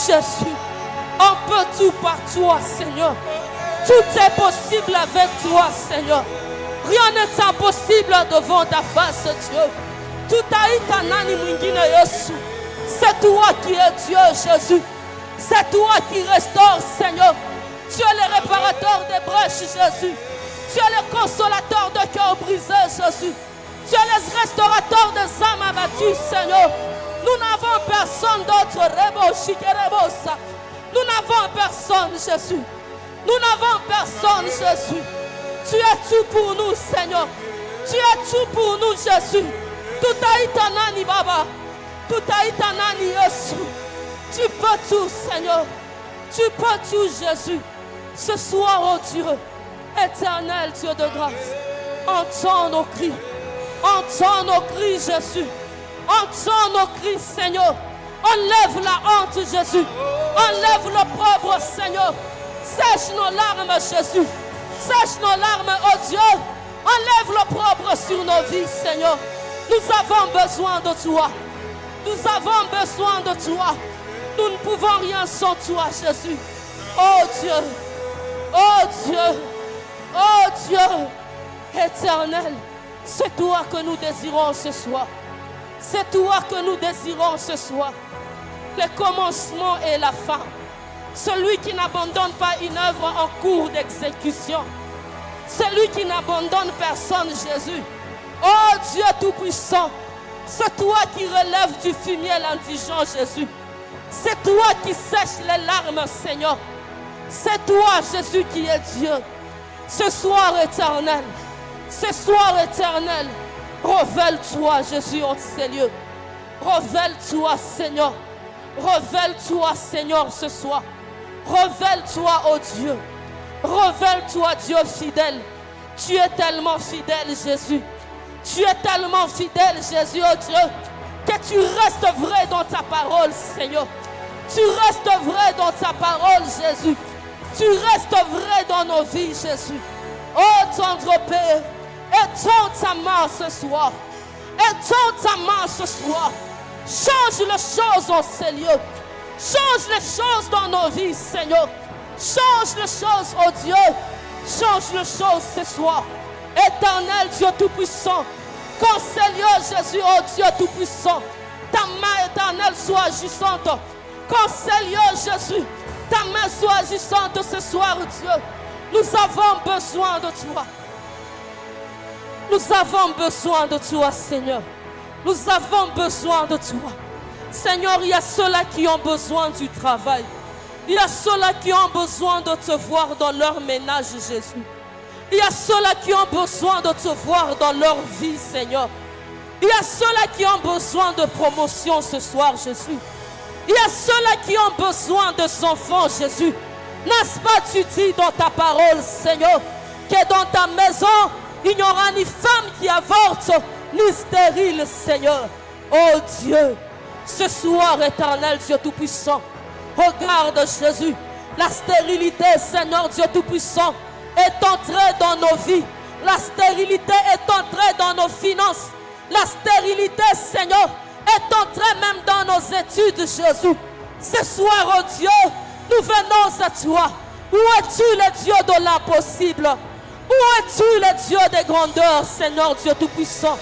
Jésus. On peut tout par toi, Seigneur. Tout est possible avec toi, Seigneur. Rien n'est impossible devant ta face, Dieu. Tout a nani mwingine Yesu. C'est toi qui es Dieu, Jésus. C'est toi qui restaure, Seigneur. Tu es le réparateur des brèches, Jésus. Tu es le consolateur de cœur brisé, Jésus. Tu es le restaurateur des âmes abattues, Seigneur. Nous n'avons personne d'autre. Nous n'avons personne, Jésus. Nous n'avons personne, Jésus. Tu es tout pour nous, Seigneur. Tu es tout pour nous, Jésus. Tout a itanani, Baba. Tout a itanani, Yesu. Tu peux tout, Seigneur. Tu peux tout, Jésus. Ce soir, oh Dieu, éternel Dieu de grâce, entends nos cris. Entends nos cris, Jésus. Entends nos cris, Seigneur. Enlève la honte, Jésus. Enlève l'opprobre, Seigneur. Sèche nos larmes, Jésus. Sèche nos larmes, oh Dieu. Enlève l'opprobre sur nos vies, Seigneur. Nous avons besoin de toi. Nous avons besoin de toi. Nous ne pouvons rien sans toi, Jésus. Oh Dieu. Oh Dieu. Oh Dieu. Éternel. C'est toi que nous désirons ce soir. C'est toi que nous désirons ce soir. Le commencement et la fin. Celui qui n'abandonne pas une œuvre en cours d'exécution. Celui qui n'abandonne personne, Jésus. Oh Dieu Tout-Puissant. C'est toi qui relèves du fumier l'indigent, Jésus. C'est toi qui sèches les larmes, Seigneur. C'est toi, Jésus, qui est Dieu. Ce soir éternel. Ce soir éternel. Révèle-toi, Jésus, en ces lieux. Révèle-toi, Seigneur. Révèle-toi, Seigneur, ce soir. Révèle-toi, oh Dieu. Révèle-toi, Dieu fidèle. Tu es tellement fidèle, Jésus. Tu es tellement fidèle, Jésus, oh Dieu, que tu restes vrai dans ta parole, Seigneur. Tu restes vrai dans ta parole, Jésus. Tu restes vrai dans nos vies, Jésus. Oh, tendre Père, étends ta main ce soir. Étends ta main ce soir. Change les choses en ces lieux. Change les choses dans nos vies, Seigneur. Change les choses, oh Dieu. Change les choses ce soir. Éternel Dieu Tout-Puissant. Qu'en ces lieux, Jésus, oh Dieu Tout-Puissant, ta main éternelle soit agissante. Qu'en ces lieux, Jésus, ta main soit agissante ce soir, Dieu. Nous avons besoin de toi. Nous avons besoin de toi, Seigneur. Nous avons besoin de toi. Seigneur, il y a ceux-là qui ont besoin du travail. Il y a ceux-là qui ont besoin de te voir dans leur ménage, Jésus. Il y a ceux-là qui ont besoin de te voir dans leur vie, Seigneur. Il y a ceux-là qui ont besoin de promotion ce soir, Jésus. Il y a ceux-là qui ont besoin de enfants, Jésus. N'est-ce pas, tu dis dans ta parole, Seigneur, que dans ta maison, il n'y aura ni femme qui avorte, ni stérile, Seigneur. Oh Dieu, ce soir, éternel Dieu Tout-Puissant, regarde, Jésus, la stérilité, Seigneur Dieu Tout-Puissant, est entrée dans nos vies. La stérilité est entrée dans nos finances. La stérilité, Seigneur, est entrée même dans nos études, Jésus. Ce soir, oh Dieu, nous venons à toi. Où es-tu, le Dieu de l'impossible? Où es-tu, le Dieu des grandeurs, Seigneur Dieu Tout-Puissant?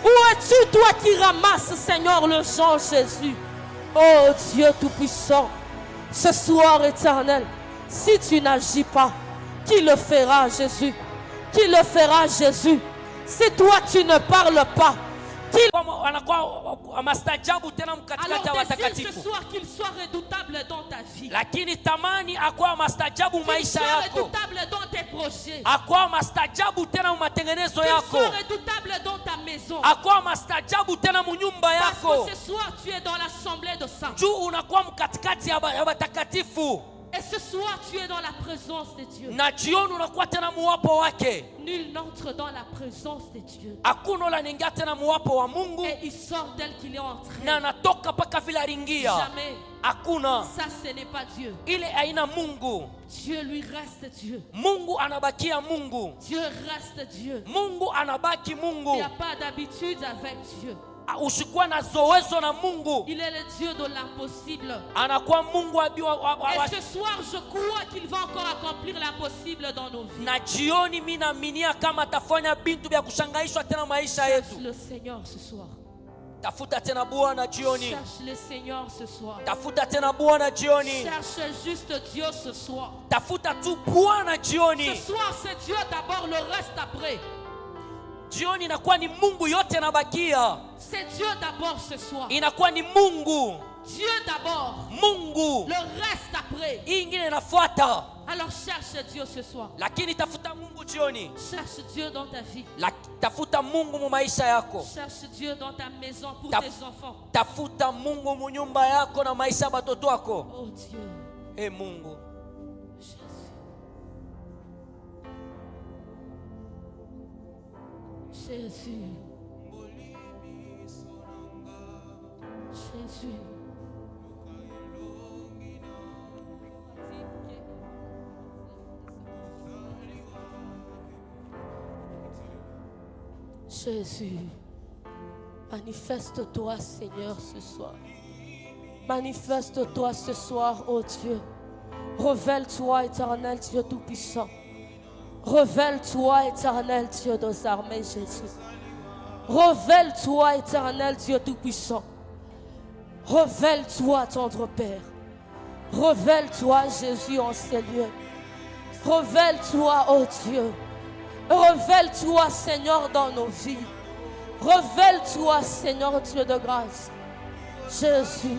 Où es-tu, toi qui ramasses, Seigneur, le champ, Jésus? Oh Dieu Tout-Puissant, ce soir éternel, si tu n'agis pas, qui le fera, Jésus? Qui le fera, Jésus? Si toi tu ne parles pas, qui... Alors désire ce soir qu'il soit redoutable dans ta vie. Lakini tamani akuwa mastajabu maisha yako. yako. Redoutable dans tes projets. Akuwa mastajabu tena mu matengenezo yako. Qu'il soit redoutable dans ta maison. Akuwa mastajabu tena mu nyumba yako. Parce que ce soir tu es dans l'assemblée de saints. Juu unakuwa mkatikati ya watakatifu. Et ce soir tu es dans la présence de Dieu. Na jioni unakuwa tena muwapo wake. Nul n'entre dans la présence de Dieu. Hakuna anaingia tena muwapo wa Mungu. Et il sort tel qu'il est entré. Na anatoka paka vile alingia. Jamais. Hakuna. Ça ce n'est pas Dieu. Ile aina Mungu. Dieu lui reste Dieu. Mungu anabakia Mungu. Dieu reste Dieu. Mungu anabaki Mungu. Il n'y a pas d'habitude avec Dieu. usikuwa na zoezo na Mungu, il est le Dieu de l'impossible. anakuwa Mungu Et ce soir, je crois qu'il va encore accomplir l'impossible dans nos vies. na jioni mimi naaminia kama atafanya bintu vya kushangaishwa tena maisha Cherche yetu. le Seigneur ce soir. Tafuta tena Bwana jioni. Cherche le Seigneur ce soir. Tafuta tena Bwana jioni. Cherche juste Dieu ce soir. Tafuta tu Bwana jioni. Ce soir, c'est Dieu d'abord, le reste après. Jioni inakuwa ni Mungu, yote yanabakia. C'est Dieu d'abord ce soir. Inakuwa ni Mungu. Dieu d'abord. Mungu. Le reste après. Hii ingine inafuata. Alors cherche Dieu ce soir. Lakini tafuta Mungu jioni. Cherche Dieu dans ta vie. Tafuta Mungu mu maisha yako. Cherche Dieu dans ta maison pour tes enfants. Tafuta Mungu mu nyumba yako na maisha ya watoto wako. Oh Dieu. Mungu. Jésus. Jésus. Jésus, manifeste-toi, Seigneur, ce soir. Manifeste-toi ce soir, ô Dieu. Révèle-toi, éternel Dieu Tout-Puissant. Révèle-toi, éternel Dieu des armées, Jésus. Révèle-toi, éternel Dieu Tout-Puissant. Révèle-toi, tendre Père. Révèle-toi, Jésus, en ces lieux. Révèle-toi, ô Dieu. Révèle-toi, Seigneur, dans nos vies. Révèle-toi, Seigneur, Dieu de grâce. Jésus.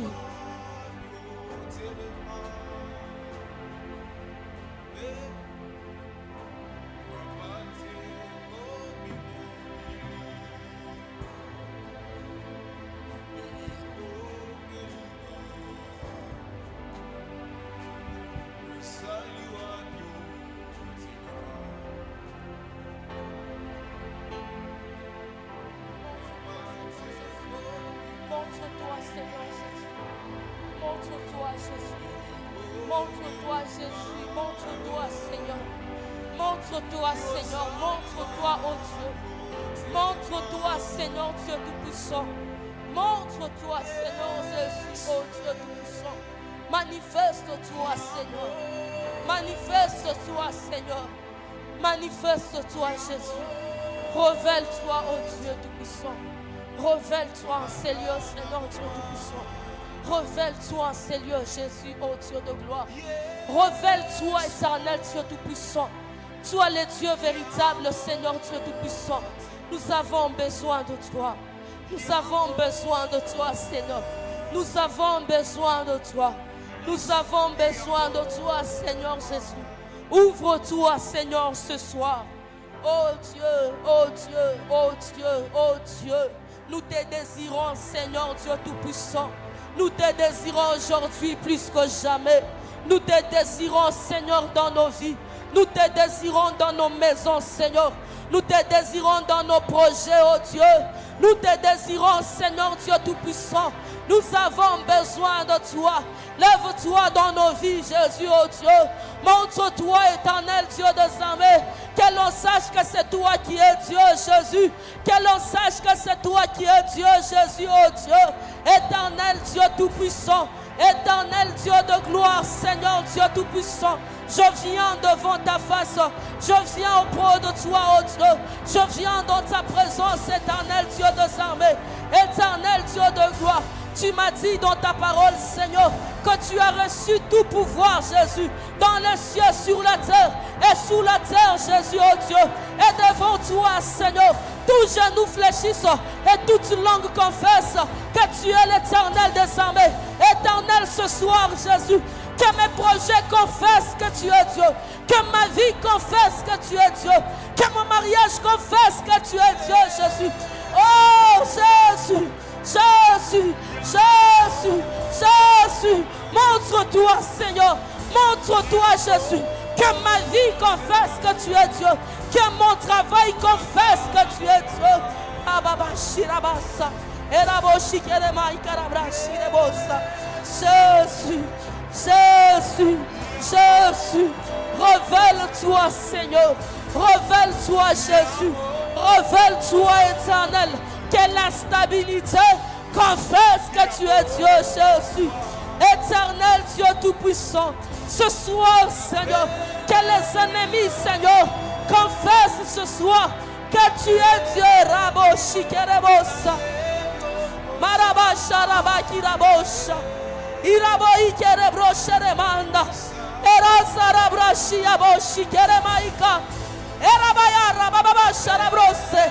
Montre-toi, Seigneur Jésus. Montre-toi, Jésus. Montre-toi, Jésus. Montre-toi, Seigneur. Montre-toi, Seigneur. Montre-toi, ô Dieu. Montre-toi, Seigneur Dieu Tout-Puissant. Montre-toi, Seigneur Jésus, ô Dieu Tout-Puissant. Manifeste-toi, Seigneur. Manifeste-toi, Seigneur. Manifeste-toi, Jésus. Révèle-toi, ô Dieu Tout-Puissant. Révèle-toi en ces lieux, Seigneur Dieu Tout-Puissant. Révèle-toi en ces lieux, Jésus, ô Dieu de gloire. Révèle-toi, éternel Dieu Tout-Puissant. Toi, le Dieu véritable, Seigneur Dieu Tout-Puissant. Nous avons besoin de toi. Nous avons besoin de toi, Seigneur. Nous avons besoin de toi. Nous avons besoin de toi, Seigneur Jésus. Ouvre-toi, Seigneur, ce soir. Oh Dieu, oh Dieu, oh Dieu, oh Dieu. Nous te désirons, Seigneur Dieu Tout-Puissant. Nous te désirons aujourd'hui plus que jamais. Nous te désirons, Seigneur, dans nos vies. Nous te désirons dans nos maisons, Seigneur. Nous te désirons dans nos projets, oh Dieu. Nous te désirons, Seigneur Dieu Tout-Puissant. Nous avons besoin de toi. Lève-toi dans nos vies, Jésus, oh Dieu. Montre-toi, éternel Dieu des armées. Que l'on sache que c'est toi qui es Dieu, Jésus. Que l'on sache que c'est toi qui es Dieu, Jésus, oh Dieu. Éternel Dieu Tout-Puissant. Éternel Dieu de gloire, Seigneur Dieu Tout-Puissant. Je viens devant ta face. Je viens auprès de toi, oh Dieu. Je viens dans ta présence, éternel Dieu des armées. Éternel Dieu de gloire. Tu m'as dit dans ta parole, Seigneur, que tu as reçu tout pouvoir, Jésus, dans les cieux, sur la terre et sous la terre, Jésus, oh Dieu. Et devant toi, Seigneur, tout genou fléchisse et toute langue confesse que tu es l'Éternel des armées. Éternel, ce soir, Jésus, que mes projets confessent que tu es Dieu, que ma vie confesse que tu es Dieu, que mon mariage confesse que tu es Dieu, Jésus. Oh, Jésus, Jésus, Jésus, Jésus, montre-toi, Seigneur, montre-toi, Jésus, que ma vie confesse que tu es Dieu, que mon travail confesse que tu es Dieu. Jésus, Jésus, Jésus, révèle-toi, Seigneur, révèle-toi, Jésus, révèle-toi, éternel, quelle instabilité, confesse que tu es Dieu, Jésus. Éternel Dieu Tout-Puissant, ce soir, Seigneur, que les ennemis, Seigneur, confessent ce soir que tu es Dieu. Rabo Shikerebosa, Marabasha Rabakirabosha, Irabo Ikerebroche Remanda, Erazarabrashi Aboshi Keremaika, Erabaya Rababasha Rabrose,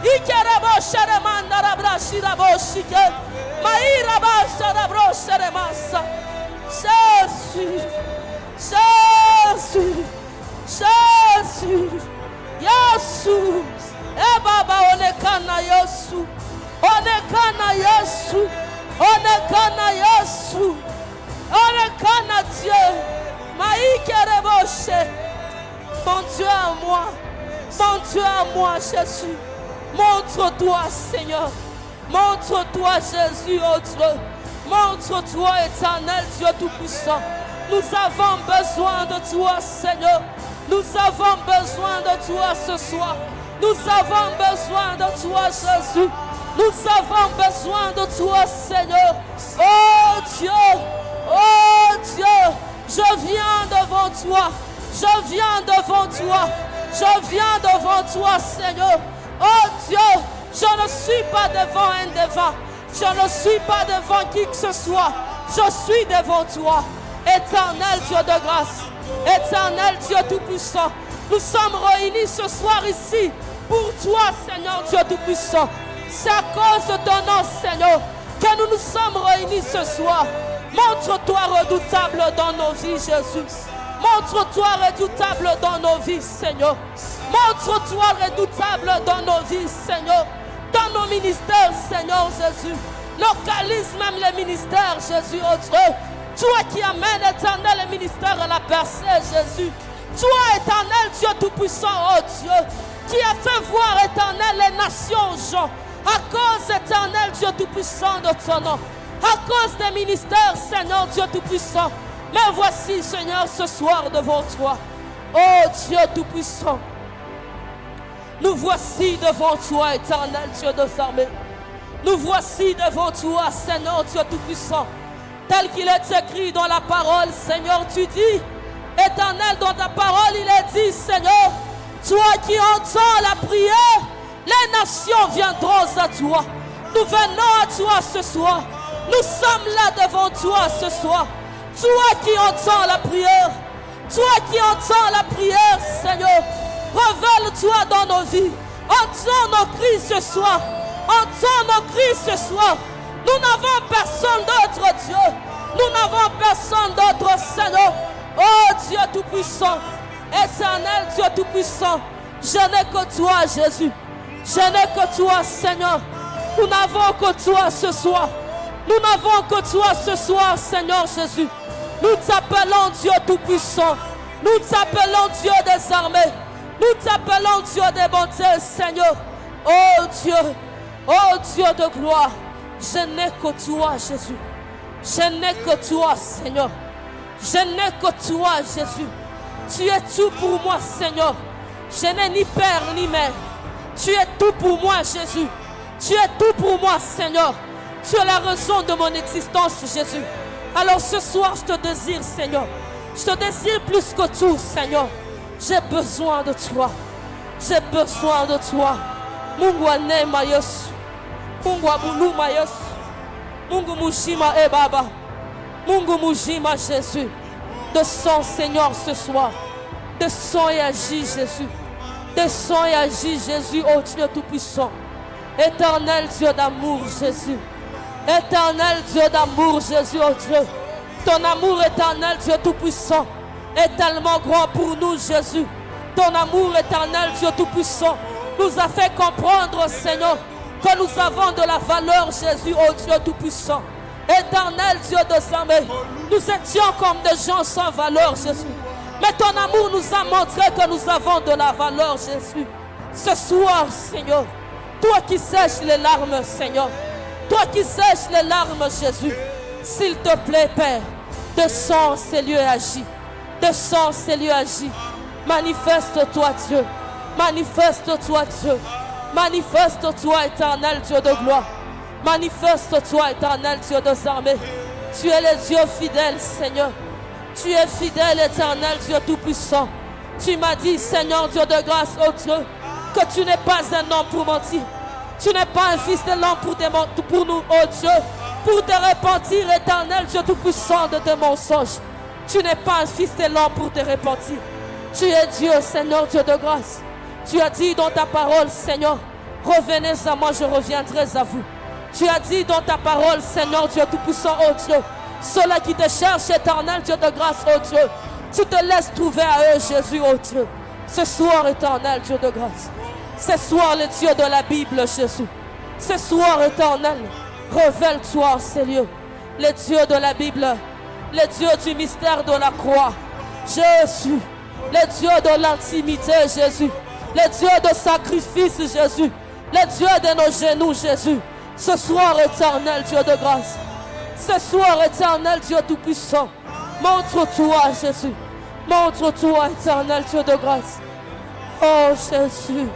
Ikereboshe Remanda Rabrashi Raboshike, Maïrabasha Rabroshe Remasa. Jésus, Jésus, Jésus, Yesu, Baba, onekana Yesu, onekana Yesu, onekana Yesu, onekana Dieu, Maïkereboshe, mon Dieu à moi, mon Dieu à moi, Jésus, montre-toi, Seigneur, montre-toi, Jésus, oh Dieu. Montre-toi, éternel Dieu Tout-Puissant. Nous avons besoin de toi, Seigneur. Nous avons besoin de toi ce soir. Nous avons besoin de toi, Jésus. Nous avons besoin de toi, Seigneur. Oh Dieu, oh Dieu, je viens devant toi. Je viens devant toi. Je viens devant toi, Seigneur. Oh Dieu, je ne suis pas devant un devant. Je ne suis pas devant qui que ce soit. Je suis devant toi. Éternel Dieu de grâce. Éternel Dieu Tout-Puissant. Nous sommes réunis ce soir ici pour toi, Seigneur Dieu Tout-Puissant. C'est à cause de ton nom, Seigneur, que nous nous sommes réunis ce soir. Montre-toi redoutable dans nos vies, Jésus. Montre-toi redoutable dans nos vies, Seigneur. Montre-toi redoutable dans nos vies, Seigneur. Dans nos ministères, Seigneur Jésus. Localise même les ministères, Jésus, oh Dieu. Toi qui amènes, éternel, les ministères à la percée, Jésus. Toi, éternel Dieu Tout-Puissant, oh Dieu, qui a fait voir, éternel, les nations, Jean, à cause, éternel Dieu Tout-Puissant, de ton nom. À cause des ministères, Seigneur Dieu Tout-Puissant. Mais voici, Seigneur, ce soir devant toi. Oh Dieu Tout-Puissant. Nous voici devant toi, éternel Dieu des armées. Nous voici devant toi, Seigneur Dieu Tout-Puissant. Tel qu'il est écrit dans la parole, Seigneur, tu dis, éternel, dans ta parole, il est dit, Seigneur, toi qui entends la prière, les nations viendront à toi. Nous venons à toi ce soir. Nous sommes là devant toi ce soir. Toi qui entends la prière, toi qui entends la prière, Seigneur, révèle-toi dans nos vies. Entends nos cris ce soir. Entends nos cris ce soir. Nous n'avons personne d'autre, Dieu. Nous n'avons personne d'autre, Seigneur. Oh Dieu Tout-Puissant, éternel Dieu Tout-Puissant, je n'ai que toi, Jésus. Je n'ai que toi, Seigneur. Nous n'avons que toi ce soir. Nous n'avons que toi ce soir, Seigneur Jésus. Nous t'appelons Dieu Tout-Puissant. Nous t'appelons Dieu des armées. Nous t'appelons Dieu des bontés, Seigneur. Oh Dieu de gloire. Je n'ai que toi, Jésus. Je n'ai que toi, Seigneur. Je n'ai que toi, Jésus. Tu es tout pour moi, Seigneur. Je n'ai ni père ni mère. Tu es tout pour moi, Jésus. Tu es tout pour moi, Seigneur. Tu es la raison de mon existence, Jésus. Alors ce soir, je te désire, Seigneur. Je te désire plus que tout, Seigneur. J'ai besoin de toi. J'ai besoin de toi. Mungu anema Yesu. Mungu abuluma Yesu. Mungu mujima Baba. Mungu mujima Jésus. Descends, Seigneur, ce soir. Descends et agis, Jésus. Descends et agis, Jésus, oh Dieu Tout-Puissant. Éternel Dieu d'amour, Jésus. Éternel Dieu d'amour, Jésus, oh Dieu. Ton amour éternel, Dieu Tout-Puissant, est tellement grand pour nous, Jésus. Ton amour éternel, Dieu Tout-Puissant, nous a fait comprendre, Seigneur, que nous avons de la valeur, Jésus, oh Dieu Tout-Puissant. Éternel Dieu des armées, nous étions comme des gens sans valeur, Jésus. Mais ton amour nous a montré que nous avons de la valeur, Jésus. Ce soir, Seigneur, toi qui sèches les larmes, Seigneur, toi qui sèches les larmes, Jésus, s'il te plaît, Père, descends ces lieux et agis. Descends ces lieux et agis. Manifeste-toi, Dieu. Manifeste-toi, Dieu. Manifeste-toi, éternel Dieu de gloire. Manifeste-toi, éternel Dieu des armées. Tu es le Dieu fidèle, Seigneur. Tu es fidèle, éternel Dieu tout-puissant. Tu m'as dit, Seigneur Dieu de grâce, oh Dieu, que tu n'es pas un homme pour mentir. Tu n'es pas un fils de l'homme pour nous, oh Dieu, pour te repentir, éternel Dieu tout-puissant, de tes mensonges. Tu n'es pas un fils de l'homme pour te repentir. Tu es Dieu, Seigneur Dieu de grâce. Tu as dit dans ta parole, Seigneur, revenez à moi, je reviendrai à vous. Tu as dit dans ta parole, Seigneur Dieu tout-puissant, oh Dieu, ceux-là qui te cherchent, éternel Dieu de grâce, oh Dieu, tu te laisses trouver à eux, Jésus, oh Dieu. Ce soir, éternel Dieu de grâce. Ce soir, le Dieu de la Bible, Jésus. Ce soir, éternel, révèle-toi en ces lieux. Le Dieu de la Bible, le Dieu du mystère de la croix. Jésus, le Dieu de l'intimité, Jésus. Le Dieu de sacrifice, Jésus. Le Dieu de nos genoux, Jésus. Ce soir, éternel Dieu de grâce. Ce soir, éternel Dieu tout-puissant. Montre-toi, Jésus. Montre-toi, éternel Dieu de grâce. Oh, Jésus.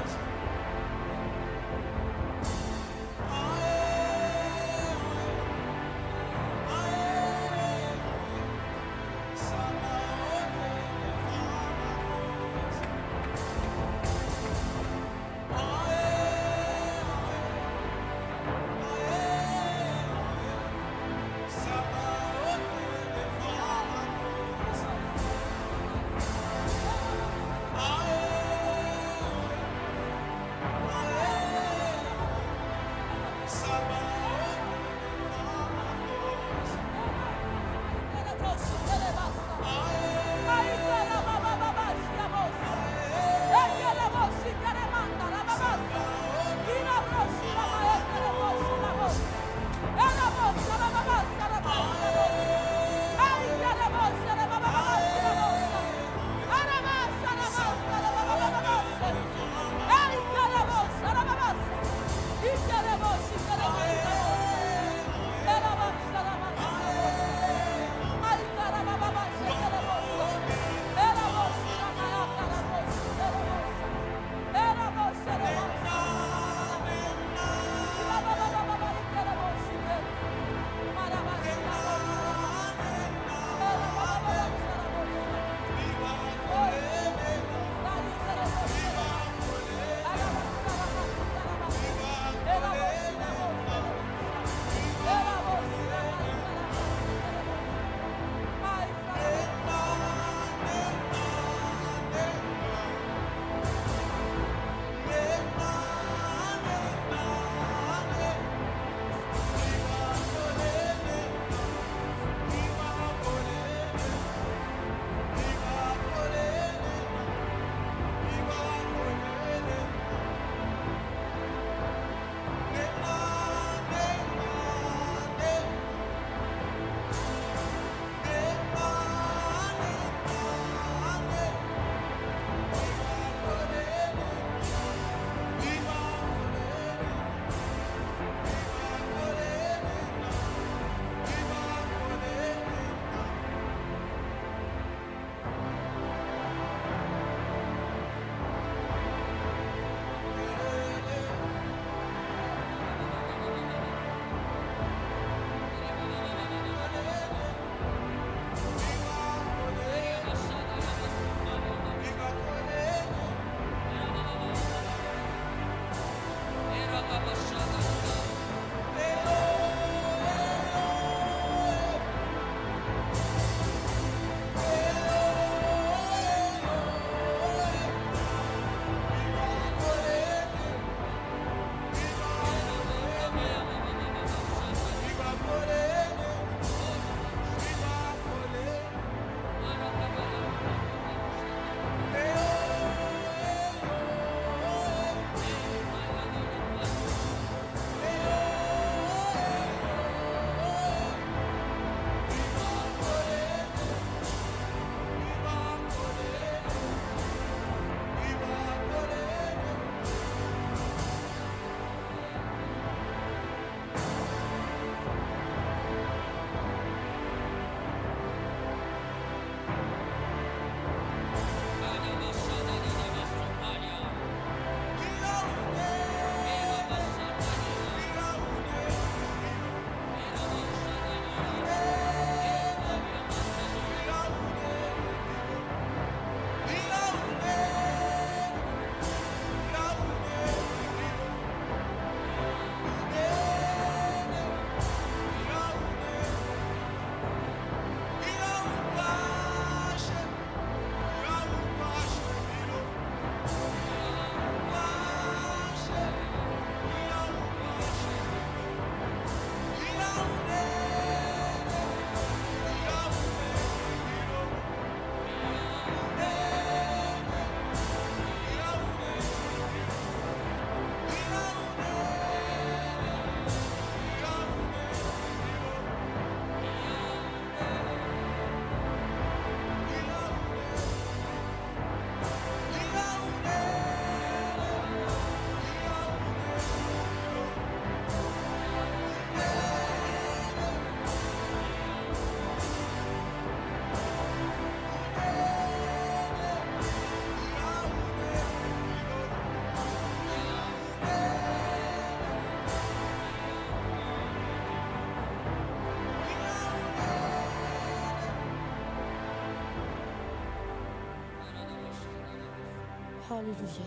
Alléluia.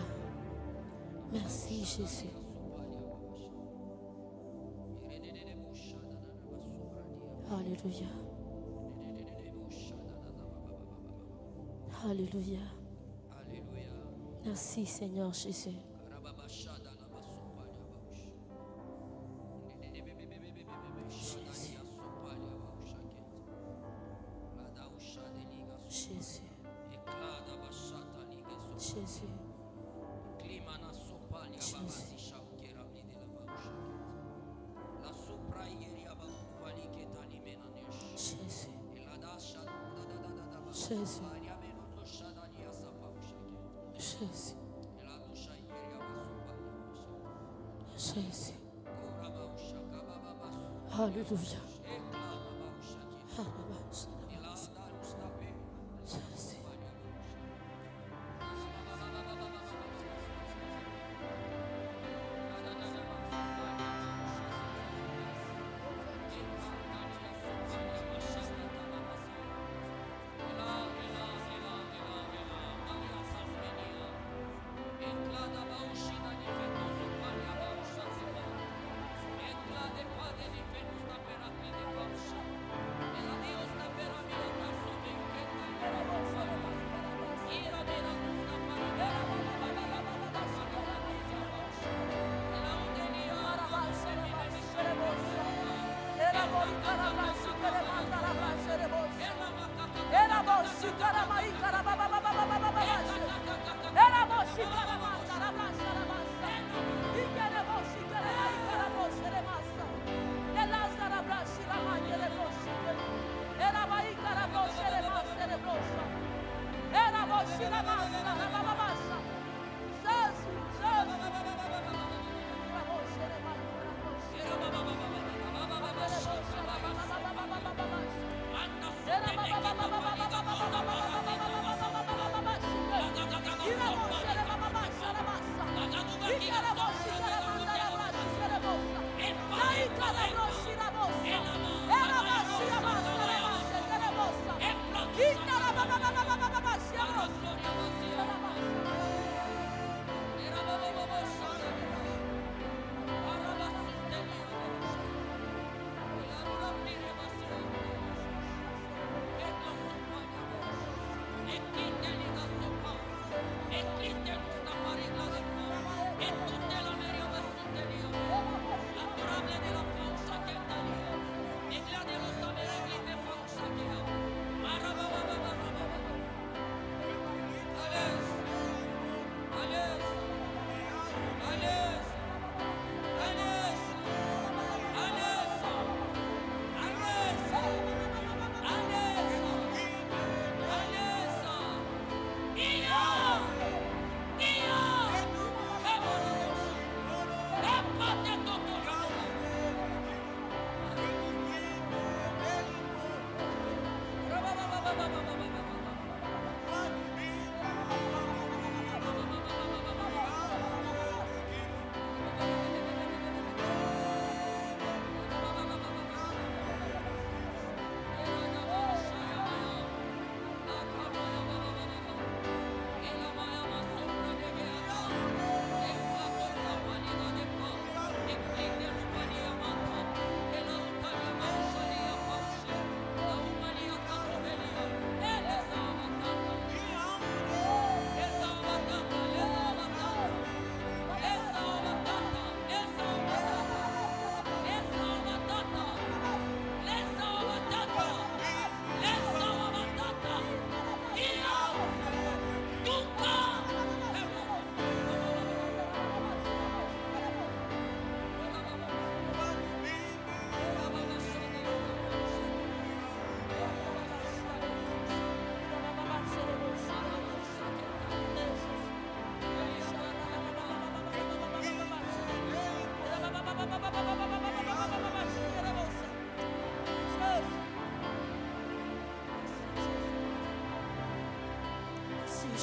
Merci Jésus. Alléluia. Alléluia. Merci Seigneur Jésus. Jésus. Jésus. Jésus. Jésus. Jésus. Alléluia.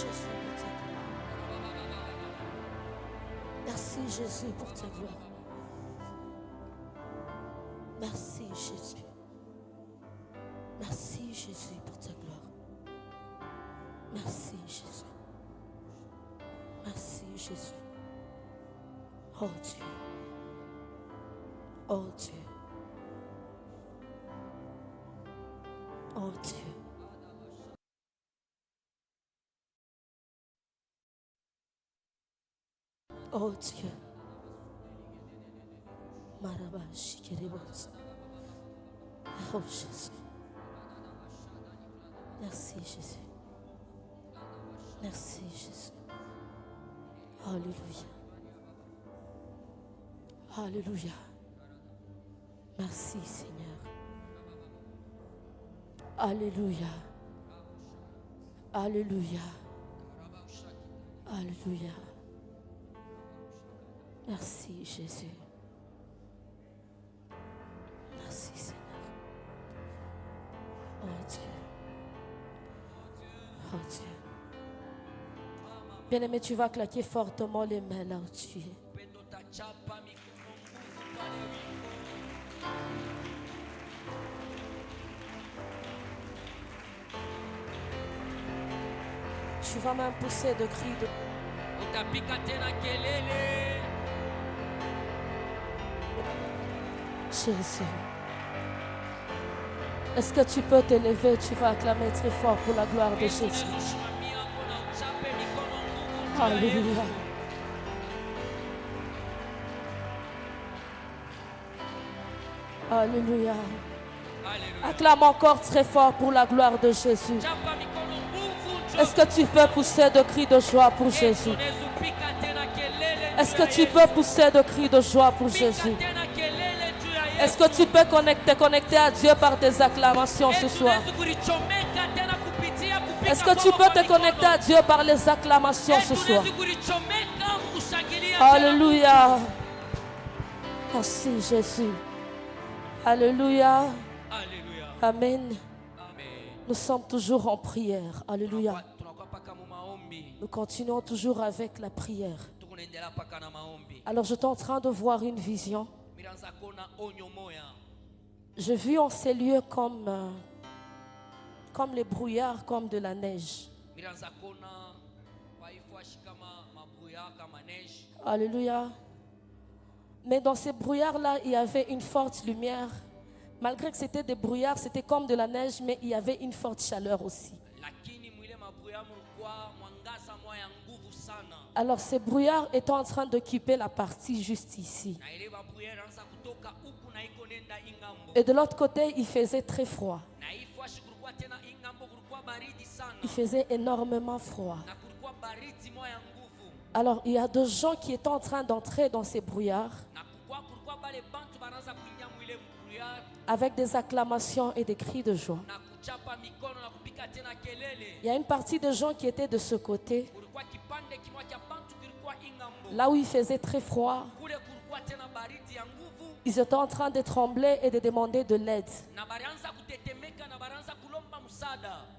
Jésus. Merci Jésus pour ta gloire. Merci Jésus. Merci Jésus pour ta gloire. Merci Jésus. Jésus. Oh Dieu. Oh Dieu. Oh Dieu. Oh Dieu. Marabashi Keribos. Oh Jésus. Merci Jésus. Merci Jésus. Alléluia. Alléluia. Merci Seigneur. Alléluia. Alléluia. Alléluia. Merci Jésus. Merci Seigneur. Oh Dieu. Oh Dieu. Bien-aimé, tu vas claquer fortement les mains là où tu es. Tu vas même pousser de cris de... Jésus. Est-ce que tu peux t'élever? Tu vas acclamer très fort pour la gloire de Jésus. Alléluia. Alléluia. Acclame encore très fort pour la gloire de Jésus. Est-ce que tu peux pousser de cris de joie pour Jésus? Est-ce que tu peux pousser de cris de joie pour Jésus? Est-ce que tu peux te connecter à Dieu par des acclamations ce soir? Est-ce que tu peux te connecter à Dieu par les acclamations ce soir? Alléluia. Merci Jésus. Alléluia. Amen. Nous sommes toujours en prière. Alléluia. Nous continuons toujours avec la prière. Alors j'étais en train de voir une vision. J'ai vu en ces lieux comme les brouillards, comme de la neige. Alléluia. Mais dans ces brouillards-là, il y avait une forte lumière. Malgré que c'était des brouillards, c'était comme de la neige, mais il y avait une forte chaleur aussi. Alors ces brouillards étaient en train d'occuper la partie juste ici. Et de l'autre côté, il faisait très froid. Il faisait énormément froid. Alors il y a deux gens qui étaient en train d'entrer dans ces brouillards avec des acclamations et des cris de joie. Il y a une partie de gens qui étaient de ce côté, là où il faisait très froid. Ils étaient en train de trembler et de demander de l'aide.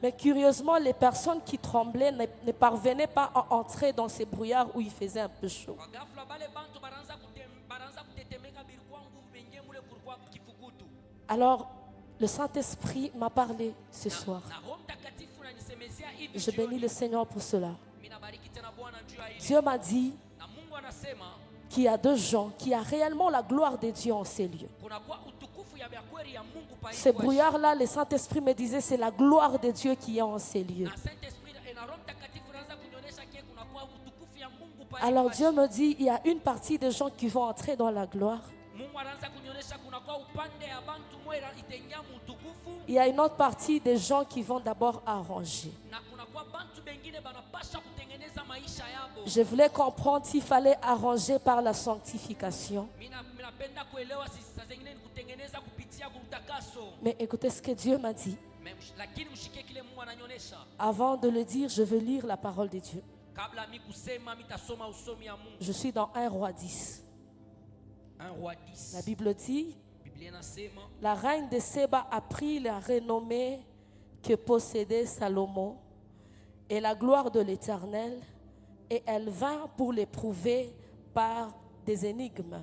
Mais curieusement, les personnes qui tremblaient ne parvenaient pas à entrer dans ces brouillards où il faisait un peu chaud. Alors, le Saint-Esprit m'a parlé ce soir. Je bénis le Seigneur pour cela. Dieu m'a dit qu'il y a deux gens qui a réellement la gloire de Dieu en ces lieux. Ces brouillards-là, le Saint-Esprit me disait, c'est la gloire de Dieu qui est en ces lieux. Alors Dieu me dit, il y a une partie des gens qui vont entrer dans la gloire. Il y a une autre partie des gens qui vont d'abord arranger. Je voulais comprendre s'il fallait arranger par la sanctification. Mais écoutez ce que Dieu m'a dit. Avant de le dire, je veux lire la parole de Dieu. Je suis dans 1 Roi 10. La Bible dit, la reine de Séba a pris la renommée que possédait Salomon et la gloire de l'Éternel, et elle vint pour l'éprouver par des énigmes.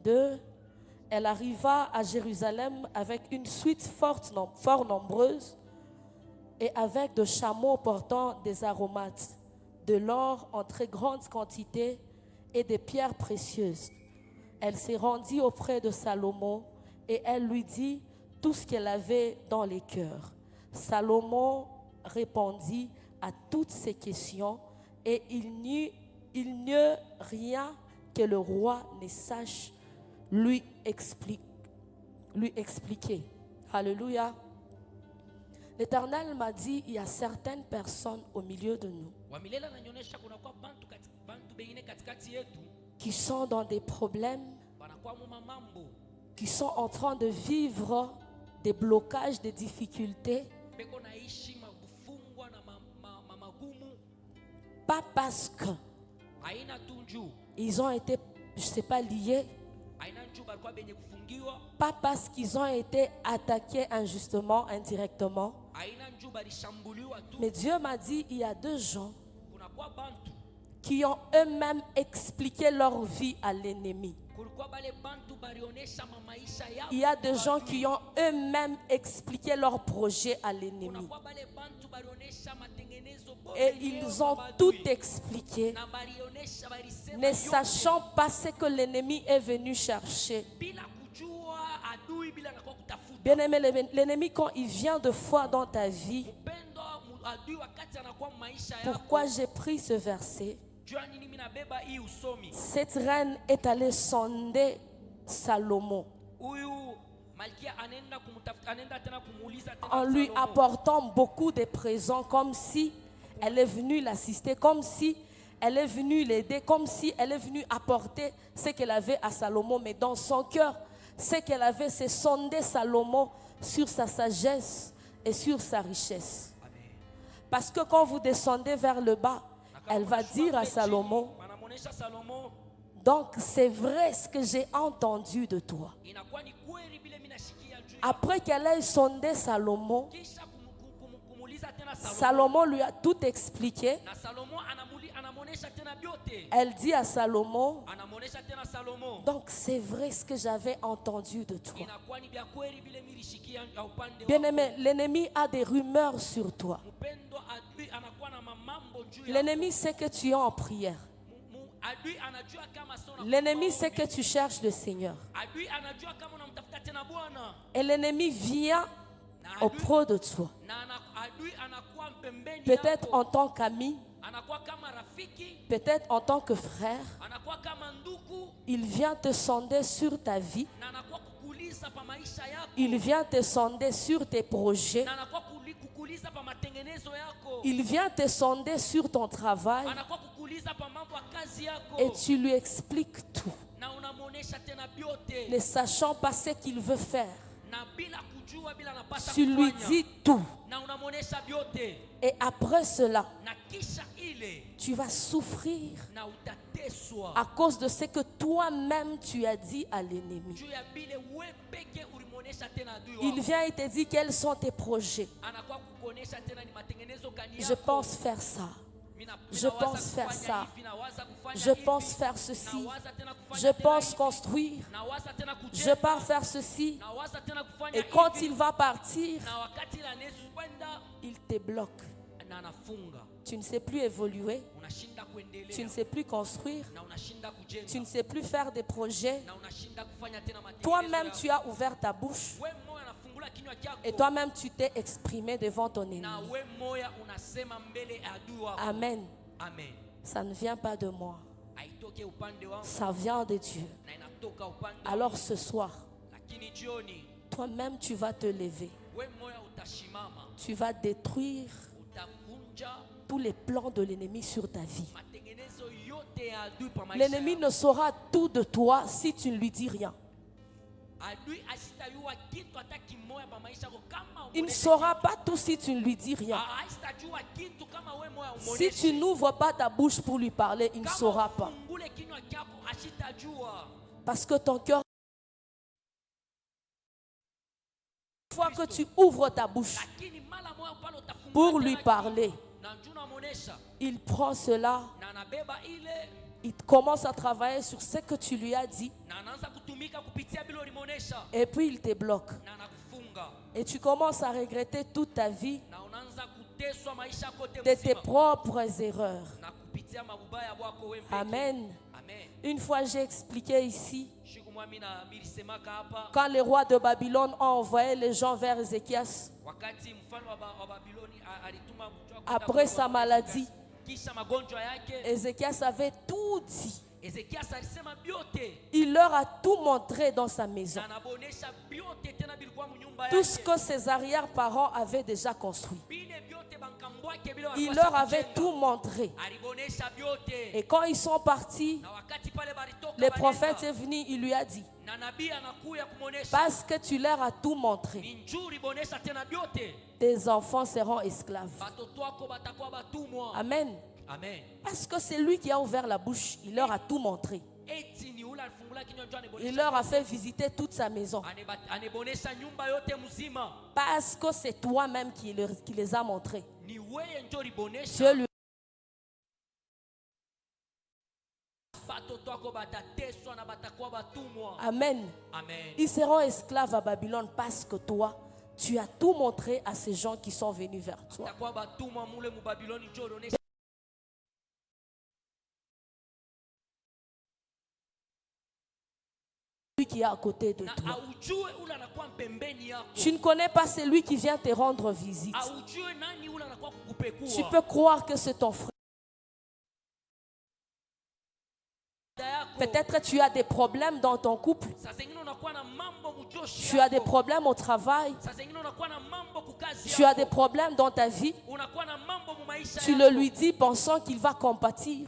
2. Elle arriva à Jérusalem avec une suite fort nombreuse et avec de chameaux portant des aromates. de l'or en très grande quantité et des pierres précieuses. Elle s'est rendue auprès de Salomon et elle lui dit tout ce qu'elle avait dans les cœurs. Salomon répondit à toutes ces questions et il n'y eut rien que le roi ne sache lui expliquer. Alléluia. L'Éternel m'a dit, il y a certaines personnes au milieu de nous qui sont dans des problèmes, qui sont en train de vivre des blocages, des difficultés, pas parce qu'ils ont été, je ne sais pas, liés, pas parce qu'ils ont été attaqués injustement, indirectement. Mais Dieu m'a dit, il y a deux gens qui ont eux-mêmes expliqué leur vie à l'ennemi. Il y a des gens qui ont eux-mêmes expliqué leur projet à l'ennemi. Et ils ont tout expliqué, ne sachant pas ce que l'ennemi est venu chercher. Bien-aimé, l'ennemi, quand il vient de fois dans ta vie, pourquoi j'ai pris ce verset? Cette reine est allée sonder Salomon en lui apportant beaucoup de présents, comme si elle est venue l'assister, comme si elle est venue l'aider, comme si elle est venue apporter ce qu'elle avait à Salomon. Mais dans son cœur, ce qu'elle avait, c'est sonder Salomon sur sa sagesse et sur sa richesse. Parce que quand vous descendez vers le bas, elle va dire à Salomon, donc c'est vrai ce que j'ai entendu de toi. Après qu'elle ait sondé Salomon, Salomon lui a tout expliqué. Elle dit à Salomon, donc c'est vrai ce que j'avais entendu de toi. Bien-aimé, l'ennemi a des rumeurs sur toi. L'ennemi sait que tu es en prière. L'ennemi sait que tu cherches le Seigneur. Et l'ennemi vient auprès de toi. Peut-être en tant qu'ami, peut-être en tant que frère. Il vient te sonder sur ta vie. Il vient te sonder sur tes projets. Il vient te sonder sur ton travail. Et tu lui expliques tout, ne sachant pas ce qu'il veut faire. Tu lui dis tout. Et après cela, tu vas souffrir à cause de ce que toi-même tu as dit à l'ennemi. Il vient et te dit quels sont tes projets. Je pense faire ça. Je pense faire ça. Je pense faire ceci. Je pense construire. Je pars faire ceci. Et quand il va partir, il te bloque. Tu ne sais plus évoluer. Tu ne sais plus construire. Tu ne sais plus faire des projets. Toi-même, tu as ouvert ta bouche. Et toi-même, tu t'es exprimé devant ton ennemi. Amen. Ça ne vient pas de moi. Ça vient de Dieu. Alors ce soir, toi-même, tu vas te lever. Tu vas détruire tous les plans de l'ennemi sur ta vie. L'ennemi ne saura tout de toi si tu ne lui dis rien. Il ne saura pas tout si tu ne lui dis rien. Si tu n'ouvres pas ta bouche pour lui parler, il ne saura pas. Parce que ton cœur, une fois que tu ouvres ta bouche pour lui parler, il prend cela, il commence à travailler sur ce que tu lui as dit, et puis il te bloque. Et tu commences à regretter toute ta vie de tes propres erreurs. Amen. Amen. Une fois, j'ai expliqué ici, Siku mwami na milisemaka hapa, quand les rois de Babylone ont envoyé les gens vers Ézéchias, wakati mfalme wa Babiloni alituma mtu après sa maladie, kisha magonjwa yake, Ézéchias avait tout dit. Ezekias alisema biote Il leur a tout montré dans sa maison. na anabonesha biote tena bilikuwa mnyumba Tout ce yake. que ses arrière-parents avaient déjà construit. Bine biote bankambwake bila Il walikuwa leur avait kujenga. tout montré. Alibonesha biote. Et quand ils sont partis, Na wakati pale balitoka le banenda, prophète est venu, il lui a dit, na nabii anakuya kumonesha parce que tu leur as tout montré, ni njuri bonesha tena biote, tes enfants seront esclaves. batoto wako batakuwa batumwa. Amen. Amen. Parce que c'est lui qui a ouvert la bouche, il leur a tout montré. Eti ni ule alifungula kinywa njoo anibonesha. Il leur a fait visiter toute sa maison. Anebonesha nyumba yote mzima. Parce que c'est toi-même qui les a montrés. Ni weye njoo libonesha. Dieu lui Batoto wako batateswa na batakuwa batumwa. Amen. Amen. Ils seront esclaves à Babylone parce que toi, tu as tout montré à ces gens qui sont venus vers toi. Batakuwa batumwa mule mu Babiloni njoo onesha. Lui qui est à côté de Na toi. aujue ule anakuwa mpembeni yako. Tu ne connais pas celui qui vient te rendre visite. Aujue nani ule anakuwa kukupekua. Tu peux croire que c'est ton frère. Peut-être tu as des problèmes dans ton couple. Saa zingine unakuwa na mambo mjoshi Tu as des yako. problèmes au travail. Saa zingine unakuwa na mambo kukazi Tu as yako. des problèmes dans ta vie. Unakuwa na mambo mu maisha Tu yako. le lui dis pensant qu'il va compatir.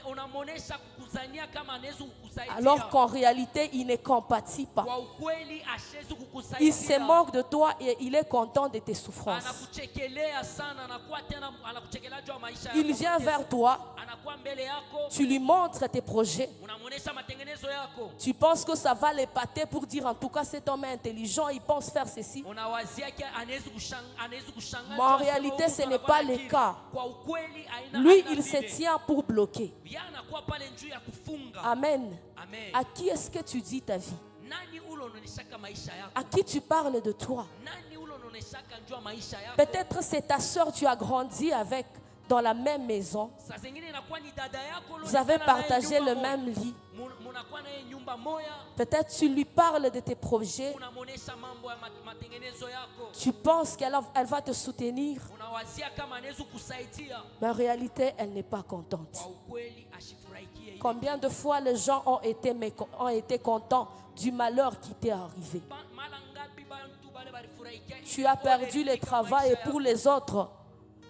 Unamonesha kukuzania kama anaweza kukusaidia. Alors qu'en réalité, il ne compatit pas. Kwa ukweli ashezi kukusaidia. Il se moque de toi et il est content de tes souffrances. Anakuchekelea sana, anakuwa tena anakuchekelea juu ya maisha yako. Il vient vers toi. Anakuwa mbele yako. Tu lui montres tes projets. Unamonesha matengenezo yako. Tu penses que ça va l'épater pour dire en tout cas cet homme est intelligent, il pense faire ceci. Unawazia kia anaweza kushangaza. Mais en réalité, ce n'est pas le cas. Kwa ukweli haina. Lui, il se tient pour bloquer. Yeye anakuwa pale njuu ya kufunga. Amen. Amen. À qui est-ce que tu dis ta vie? Nani ule unaoneshaka maisha yako? À qui tu parles de toi? Nani ule unaoneshaka njuu ya maisha yako? Peut-être c'est ta soeur, tu as grandi avec dans la même maison. Saa zingine inakuwa ni dada yako. Vous avez partagé le même lit. Munakuwa naye nyumba moya. Peut-être tu lui parles de tes projets. Unamonesha mambo ya matengenezo yako. Tu penses qu'elle va te soutenir. Unawazia kama anaweza kusaidia. Mais en réalité, elle n'est pas contente. Kwa ukweli ashifurahikie. Combien de fois les gens ont été contents du malheur qui t'est arrivé? Mara ngapi bantu bale balifurahikia. Tu as perdu le travail et pour les autres,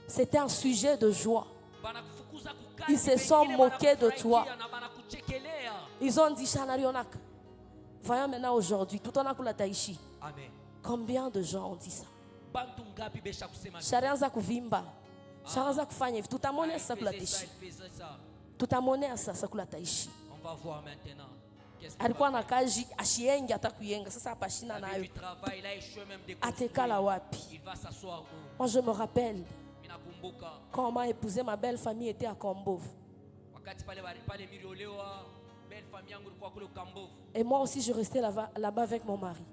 c'était un sujet de joie. Banakufukuza kukazi. Ils se sont moqués de toi. Na banakuchekelea. Ils ont dit, Chanarionak, voyons maintenant aujourd'hui, tout en akula taishi. Amen. Combien de gens ont dit ça? Bantu ngapi besha kusema. Sharanza kuvimba. Sharanza kufanya hivi. Tutamwonea sasa kula taishi. Tutamwonea sasa kula taishi. On va voir maintenant. Alikuwa na kazi ashiengi hata kuyenga. Sasa hapa shina nayo. Atekala wapi? Il va s'asseoir où? Moi je me rappelle Minakumbuka quand on m'a épousé, ma belle famille était à Kombov. wakati pale miliolewa belle famille yangu ilikuwa kule Kambovu. Et moi aussi je restais là-bas avec mon mari.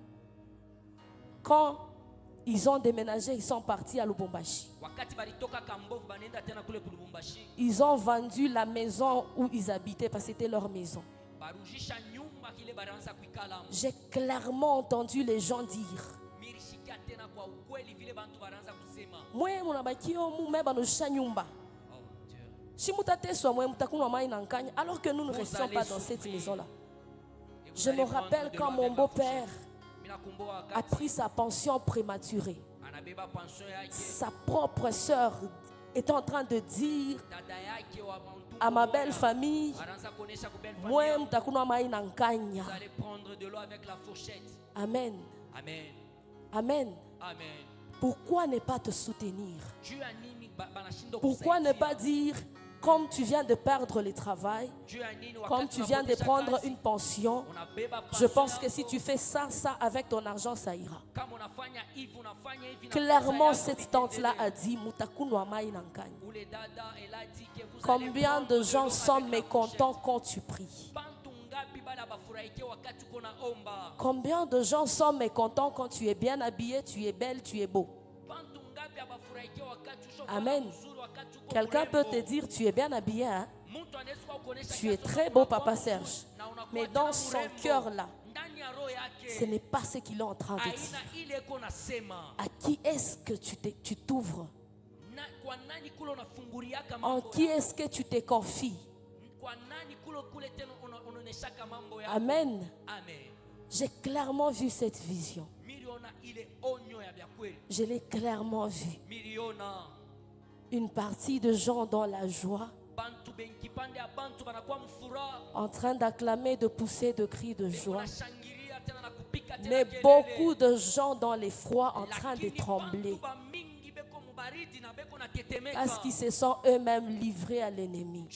Quand ils ont déménagé, ils sont partis à Lubumbashi. Wakati balitoka Kambovu banenda tena kule Lubumbashi. Ils ont vendu la maison où ils habitaient parce que c'était leur maison. Barujisha nyumba kile baranza kuikala. J'ai clairement entendu les gens dire, Mirishikia tena kwa ukweli vile bantu baranza kusema. mwe munabakio mume banusha nyumba. Oh Dieu. Si mutateswa mwe mutakunwa mai na nkanya, alors que nous ne restions pas dans cette maison-là. Je me rappelle quand mon beau-père a pris sa pension prématurée. Anabeba pension yake. Sa propre sœur était en train de dire Dada yake wa bantu à ma belle famille, baranza kuonesha ku belle famille. mwe mutakunwa mai na nkanya. Vous allez prendre de l'eau avec la fourchette. Amen. Amen. Amen. Amen. Pourquoi ne pas te soutenir? Dieu a nini banashindo Pourquoi ne kusaidia? pas dire, comme tu viens de perdre le travail, Dieu a nini comme wakati tu viens de unaponesha prendre kazi, une pension, unabeba je pension pense que yako. si tu fais ça avec ton argent, ça ira. Kama unafanya hivi unafanya hivi na Clairement, pesa yako cette tante-là itaendelea. a dit, Mutakunwa mai na nkanya. Ule dada, elle a dit que vous allez Combien prendre de gens l'eau sont avec la mécontents fourchette. quand tu pries? Bantu ngapi bala bafurahikia wakati uko na omba. Combien de gens sont mécontents quand tu es bien habillé, tu es belle, tu es beau? Bantu ngapi abafurahikia wakati uko Amen. mzuri, wakati uko Quelqu'un peut mrembo. te dire, tu es bien habillé, hein? Tu es très beau, Papa Serge. Mais dans son cœur là, ce n'est pas ce qu'il est en train de dire. À qui est-ce que tu t'ouvres? En qui est-ce que tu te confies? Amen. J'ai clairement vu cette vision. Je l'ai clairement vue. Une partie de gens dans la joie, en train d'acclamer, de pousser de cris de joie. Mais beaucoup de gens dans l'effroi en train de trembler. Parce qu'ils se sont eux-mêmes livrés à l'ennemi.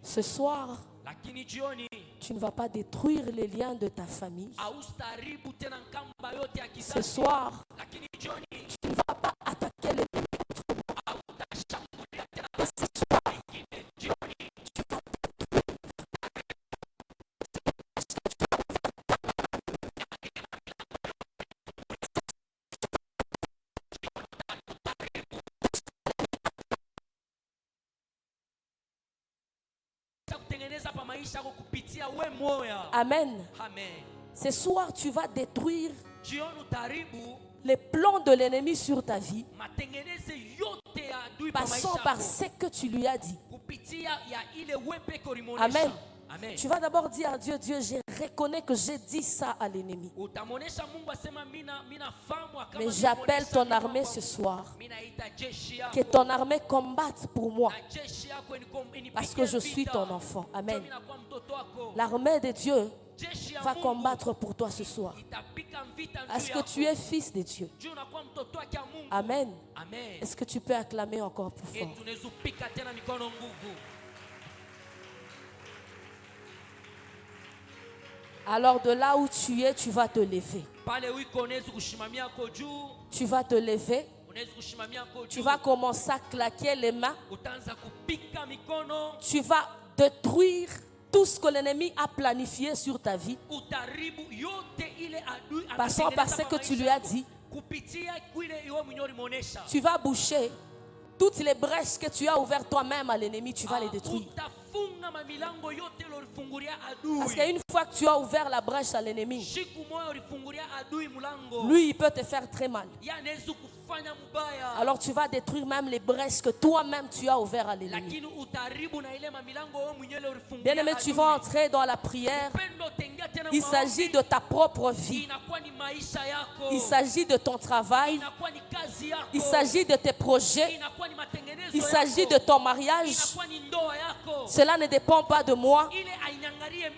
Ce soir, tu ne vas pas détruire les liens de ta famille. Ce soir, tu ne vas pas attaquer l'ennemi. Et ce soir, tu vas Amen. Ce soir, tu vas détruire les plans de l'ennemi sur ta vie, passant par ce que tu lui as dit. Amen. Tu vas d'abord dire à Dieu, Dieu, je reconnais que j'ai dit ça à l'ennemi. Mais j'appelle ton armée ce soir. Que ton armée combatte pour moi. Parce que je suis ton enfant. Amen. L'armée de Dieu va combattre pour toi ce soir. Parce que tu es fils de Dieu. Amen. Est-ce que tu peux acclamer encore plus fort? Alors de là où tu es, tu vas te lever. Tu vas te lever. Tu vas commencer à claquer les mains. Tu vas détruire tout ce que l'ennemi a planifié sur ta vie. Passant par ce que tu lui as dit. Tu vas boucher toutes les brèches que tu as ouvertes toi-même à l'ennemi, tu vas les détruire. Parce qu'une fois que tu as ouvert la brèche à l'ennemi, lui, il peut te faire très mal. Alors tu vas détruire même les brèches que toi-même tu as ouvertes à l'ennemi. Bien-aimé, tu vas entrer dans la prière. Il s'agit de ta propre vie. Il s'agit de ton travail. Il s'agit de tes projets. Il s'agit de ton mariage. Cela ne dépend pas de moi,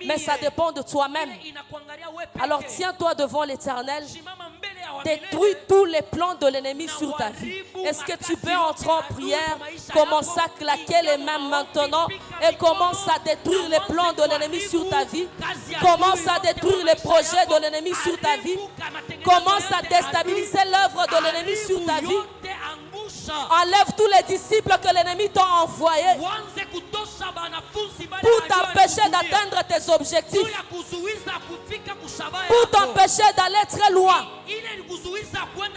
mais ça dépend de toi-même. Alors tiens-toi devant l'Éternel. Détruis tous les plans de l'ennemi sur ta vie. Est-ce que tu peux entrer en prière? Commence à claquer les mains maintenant et commence à détruire les plans de l'ennemi sur ta vie. Commence à détruire les projets de l'ennemi sur ta vie. Commence à déstabiliser l'œuvre de l'ennemi sur ta vie. Enlève tous les disciples que l'ennemi t'a envoyés pour t'empêcher d'atteindre tes objectifs, pour t'empêcher d'aller très loin.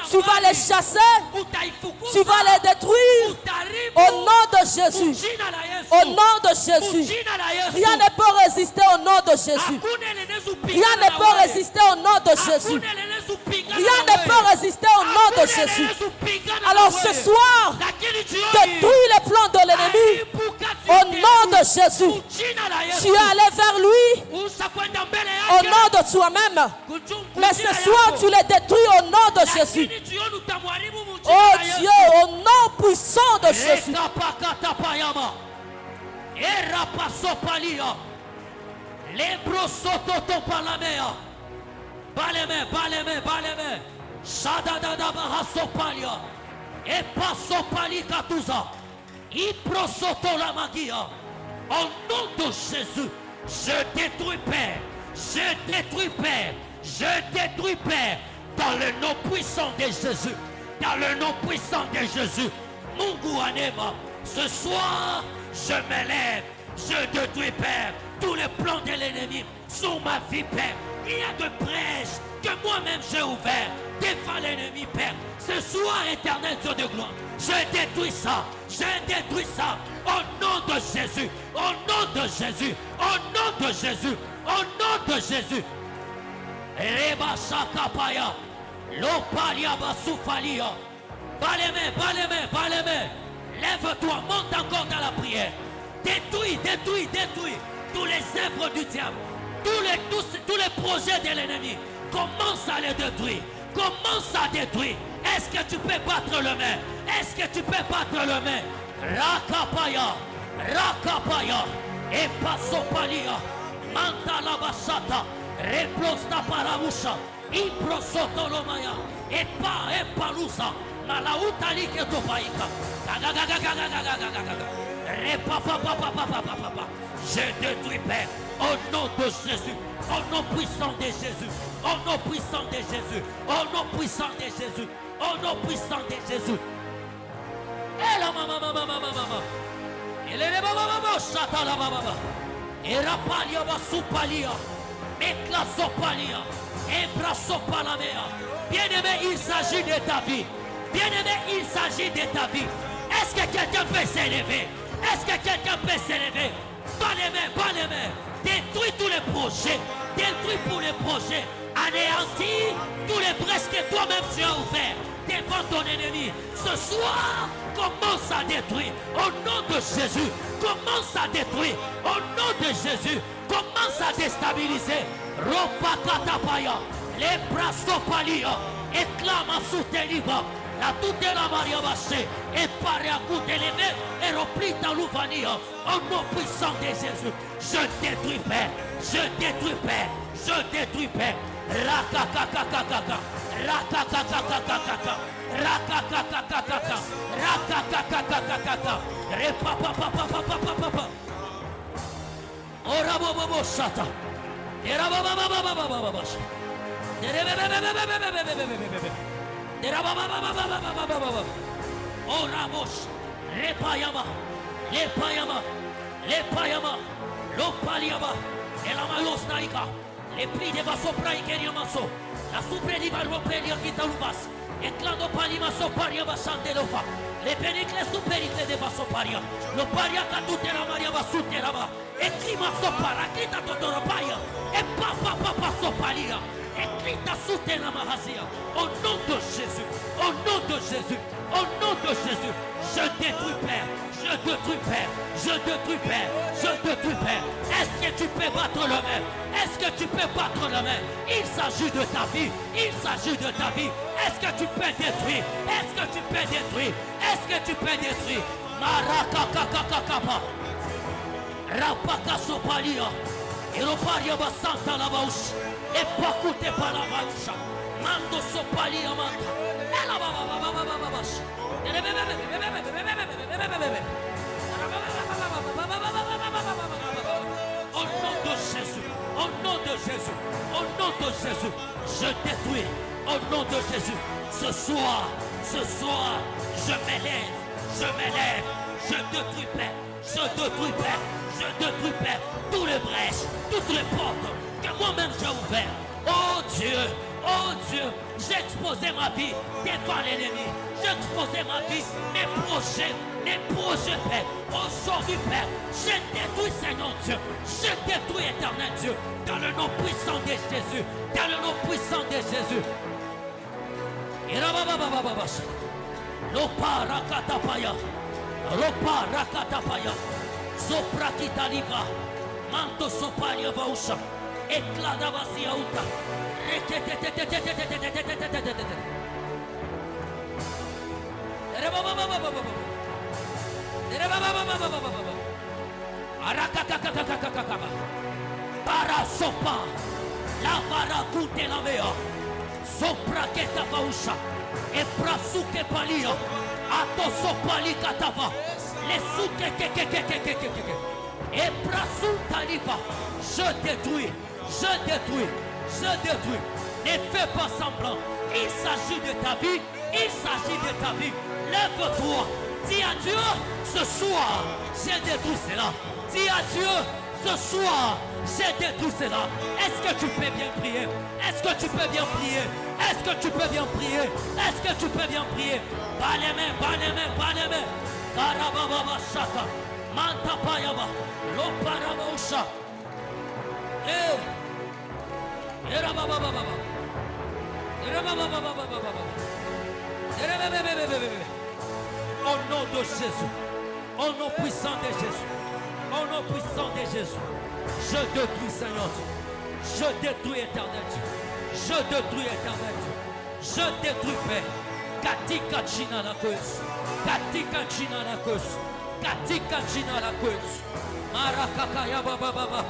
Tu vas les chasser, tu vas les détruire au nom de Jésus. Au nom de Jésus. Rien ne peut résister au nom de Jésus. Rien ne peut résister au nom de Jésus. Rien ne peut résister au nom de Jésus. Alors ce soir, détruis les plans de l'ennemi au nom de Jésus. Tu es allé vers lui au nom de toi-même. Mais ce soir, tu les détruis au nom de Jésus. Oh Dieu, au nom puissant de Jésus. Et passo palikatuza, i prosoto la magia. Au nom de Jésus, je détruis Père, je détruis Père, je détruis Père, dans le nom puissant de Jésus, dans le nom puissant de Jésus. Mungu anema, ce soir, je me lève, je détruis Père, tous les plans de l'ennemi sur ma vie Père. Il y a de brèches que moi-même j'ai ouvertes. devant l'ennemi, Père. Ce soir, éternel Dieu de gloire, je détruis ça. Je détruis ça. Au nom de Jésus. Au nom de Jésus. Au nom de Jésus. Au nom de Jésus. Reba Shakapaya. Lopalia Basoufalia. Bas les mains, bas les mains, bas les mains. Lève-toi, monte encore dans la prière. Détruis, détruis, détruis tous les œuvres du diable. Tous les projets de l'ennemi. Commence à les détruire. Commence à détruire. Est-ce que tu peux battre le main? Est-ce que tu peux battre le main? Rakapaya, Rakapaya, et Pasopalia, Mantala Basata, Replosta Paramusha, Iprosotolomaya, et Palusa, Malautali Ketopaika, je détruis, Père, au nom de Jésus, au nom puissant de Jésus, au nom puissant de Jésus, au nom puissant de Jésus, au nom puissant de Jésus. Et la maman, et les maman, chata la maman, et rapalia basupalia, metla sopalia, et brasopalamea. Bien-aimé, il s'agit de ta vie. Bien-aimé, il s'agit de ta vie. Est-ce que quelqu'un peut s'élever? Est-ce que quelqu'un peut s'élever? Bas les mains, bas les mains. Détruis tous les projets. Détruis tous les projets. Anéantis tous les brèches que toi-même tu as ouverts devant ton ennemi. Ce soir, commence à détruire. Au nom de Jésus, commence à détruire. Au nom de Jésus, commence à déstabiliser. Ropakatapaya, les brasopalia, éclame sous tes livres. La toute la Maria Baché, et paré à côté les mains, et remplit dans l'ouvania. Au nom puissant de Jésus, je détruis Père, je détruis Père, je détruis Père. Rakakakakakaka, rakakakakakaka, rakakakakakaka, rakakakakakaka, repapapapapapapapa. Ora bobo chata. Era baba. Oh Ramos, Lepayama, Lepayama, Lepayama, Lopaliama, et la Malos Naika, les plis de Vasopra et Keriamaso, la Suprediva Ropelia Kitalubas, et Clando Palimaso Pariama Sandelova, les Pénicles Supéricles de Vasoparia, le Paria Catutera Maria Vasuterama, et Climaso Parakita Totorapaya, et Papa Sopalia. Écrita sous tes namahazia. Au nom de Jésus, au nom de Jésus, au nom de Jésus, je détruis Père, je détruis Père, je détruis Père, je détruis Père. Est-ce que tu peux battre le main? Est-ce que tu peux battre le main? Il s'agit de ta vie, il s'agit de ta vie. Est-ce que tu peux détruire? Est-ce que tu peux détruire? Est-ce que tu peux détruire? Marakakakakakapa, Rapakasopalia, Eroparia Basanta la Bauche. Et pas coûter par la vache. Mando sopali amanda. Ela baba. Au nom de Jésus, au nom de Jésus, au nom de Jésus, je détruis. Au nom de Jésus, ce soir, je m'élève, je détruis Père, je détruis Père, tous les brèches, toutes les portes que moi-même j'ai ouvert. Oh Dieu, j'ai exposé ma vie devant l'ennemi. J'ai exposé ma vie, mes projets, Père. Aujourd'hui, Père, je détruis, Seigneur Dieu. Je détruis, éternel Dieu, dans le nom puissant de Jésus. Dans le nom puissant de Jésus. Lopa rakatapaya. Sopra kitaliva. Manto sopalia vausha. Éclata vasia uta. Para sopa. La vara kute la mea. Sopra keta vausha. E prasuke palia. Ato sopali katava. Les souke ke. Et prasuta liva. Je détruis. Ne fais pas semblant. Il s'agit de ta vie. Lève-toi. Dis à Dieu, ce soir, j'ai détruit cela. Dis à Dieu, Ce soir, j'ai détruit cela. Est-ce que tu peux bien prier? Est-ce que tu peux bien prier? Est-ce que tu peux bien prier? Est-ce que tu peux bien prier? Bas les mains, bas les mains, bas les mains. Karababa Shaka. Manta Payaba. Loparaba Usha. Au nom de Jésus, au nom puissant de Jésus, au nom puissant de Jésus, je détruis Seigneur Dieu, je détruis éternel Dieu, je détruis éternel Dieu, je détruis Père. Katika China la cause, Katika China la cause, Katika China la cause, Marakaka Yababa Baba.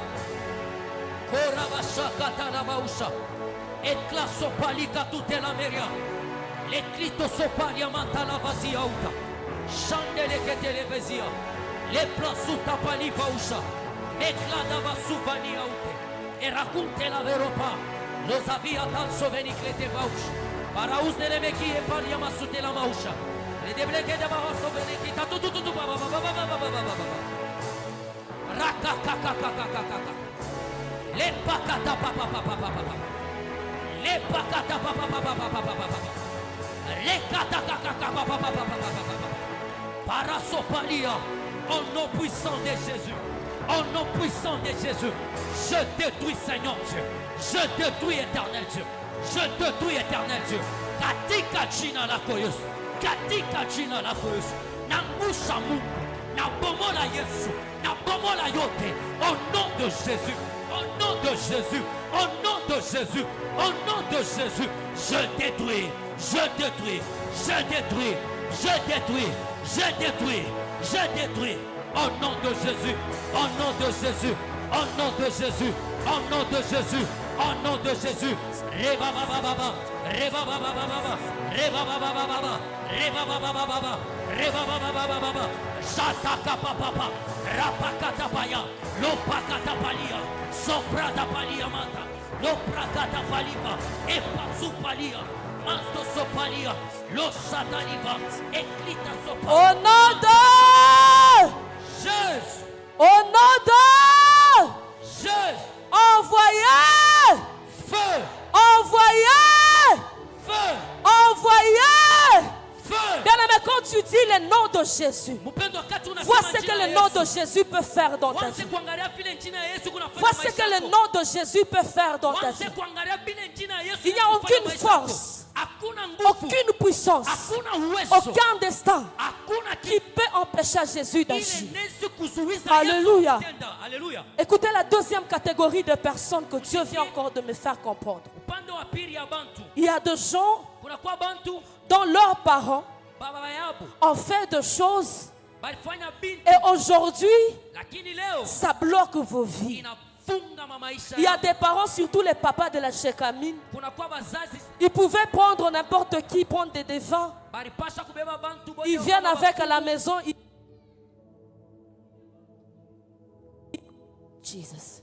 Éclat sopalika toute la meria. Les clitos sopalia mantala vazia uta. Chandele que televezia. Les plasuta pali pausha. Éclat dava souvania ute. Et raconte la veropa. Los avia tal soveni clete vauch. Para us de lemeki e palia masute la mausha. Les déblégués de barra soveni kita tout baba baba. Rakakakakakakaka. Les pakata papa. Les pakata papa. Les katakakaka papa. Parasopalia. Au nom puissant de Jésus. Au nom puissant de Jésus. Je détruis Seigneur Dieu. Je détruis éternel Dieu. Je détruis éternel Dieu. Katika china la koyos. Katika china la koyos. Namusha mungu. Nabomola Yesu. Nabomola yote. Au nom de Jésus. Au nom de Jésus, au nom de Jésus, au nom de Jésus, je détruis, je détruis, je détruis, je détruis, je détruis, je détruis. Au nom de Jésus, au nom de Jésus, au nom de Jésus, au nom de Jésus, au nom de Jésus. Reba baba baba, reba baba baba, reba baba baba, reba baba baba, reba baba baba. Shataka papa, rapakata paya, lopakata palia. Soprada palia mata, loprakata paliva, epasupalia, manto sopalia, lo sataniva, eklita sopalia. Au nom de Jésus, au nom de Jésus, envoyez, feu, envoyez, feu, envoyez. feu. Bien-aimé, quand tu dis le nom de Jésus, vois ce que le nom de Jésus peut faire dans ta vie. Vois ce que le nom de Jésus peut faire dans ta vie. Il n'y a aucune force, aucune puissance, aucun destin qui peut empêcher Jésus d'agir. Alléluia. Écoutez la deuxième catégorie de personnes que Dieu vient encore de me faire comprendre. Il y a des gens dont leurs parents ont fait des choses et aujourd'hui ça bloque vos vies. Il y a des parents, surtout les papas de la Shekamine, ils pouvaient prendre n'importe qui, prendre des devants. Ils viennent avec à la maison. Jesus.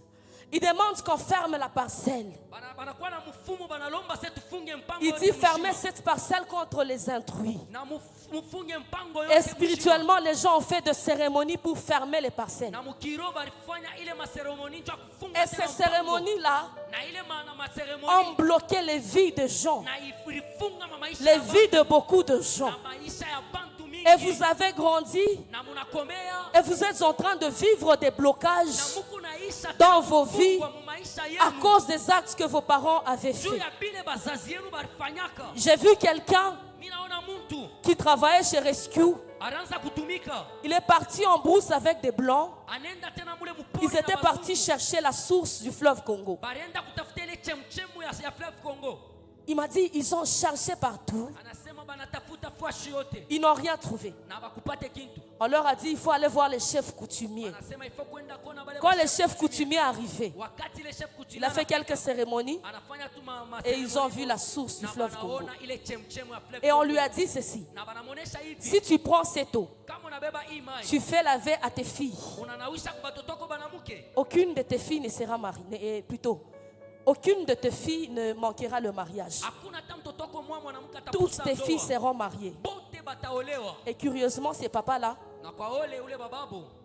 Ils demandent qu'on ferme la parcelle. Il dit fermer cette parcelle contre les intrus. Et spirituellement, les gens ont fait des cérémonies pour fermer les parcelles. Et ces cérémonies-là ont bloqué les vies des gens, les vies de beaucoup de gens. Et vous avez grandi et vous êtes en train de vivre des blocages dans vos vies à cause des actes que vos parents avaient faits. J'ai vu quelqu'un qui travaillait chez Rescue. Il est parti en brousse avec des blancs. Ils étaient partis chercher la source du fleuve Congo. Il m'a dit, ils ont cherché partout. Ils n'ont rien trouvé. On leur a dit, il faut aller voir les chefs coutumiers. Quand les chefs coutumiers arrivaient, il a fait quelques cérémonies et ils ont vu la source du fleuve Congo. Et on lui a dit ceci: si tu prends cette eau, tu fais laver à tes filles, aucune de tes filles ne sera mariée, plutôt aucune de tes filles ne manquera le mariage. Toutes tes filles seront mariées. Et curieusement, ces papas-là,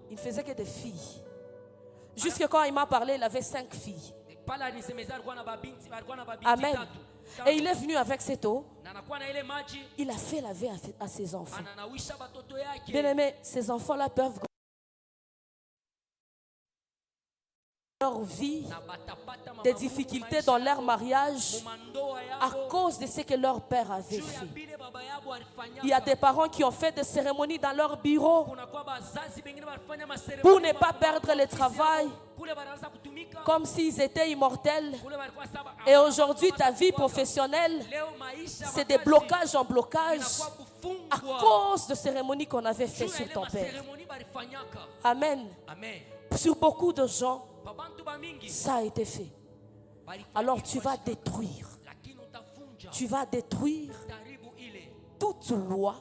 ils ne faisaient que des filles. Jusque quand il m'a parlé, il avait 5 filles. Pale alisemeza alikuwa na babinti Amen. tatu. Et il est venu avec cette eau. Na anakuwa na ile maji Il a fait laver à ses enfants. ananawisha batoto yake. Bien aimé, ces enfants-là peuvent leur vie, Na batapata mama des difficultés dans leur mariage mandoa à yao. cause de ce que leur père avait Juu ya fait. bile baba yabo alifanya. Il y a des parents qui ont fait des cérémonies dans leur bureau Kuna kwa bazazi bengine walifanya maseremoni. pour ne pas perdre le travail, Kule banaanza kutumika. comme s'ils étaient immortels. Kule walikuwa saba. Et aujourd'hui, ta vie professionnelle, Leo maisha c'est des blocages en blocage inakuwa à kufungwa. cause de cérémonies qu'on avait Juu fait ya sur ile ton père. maseremoni balifanyaka. Amen. Amen. Sur beaucoup de gens, Babantu bamingi ça a été fait. balifanya Alors kitu tu vas basi. détruire. Lakini utavunja Tu vas détruire taribu ile toute loi,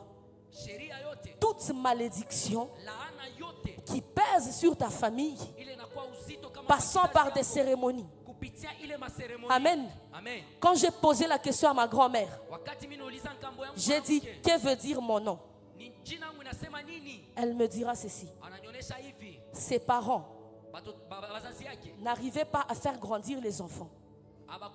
sheria yote, toute malédiction laana yote qui pèse sur ta famille, ile inakuwa uzito kama passant kizazi par yako, des cérémonies. kupitia ile maseremoni. Amen. Amen. Quand j'ai posé la question à ma grand-mère, Wakati mimi nauliza nkambo yangu j'ai dit, mwanamke, que veut dire mon nom? ni jina yangu inasema nini? Elle me dira ceci. Ananionyesha hivi. Ses parents Wazazi yake n'arrivaient pas à faire grandir les enfants.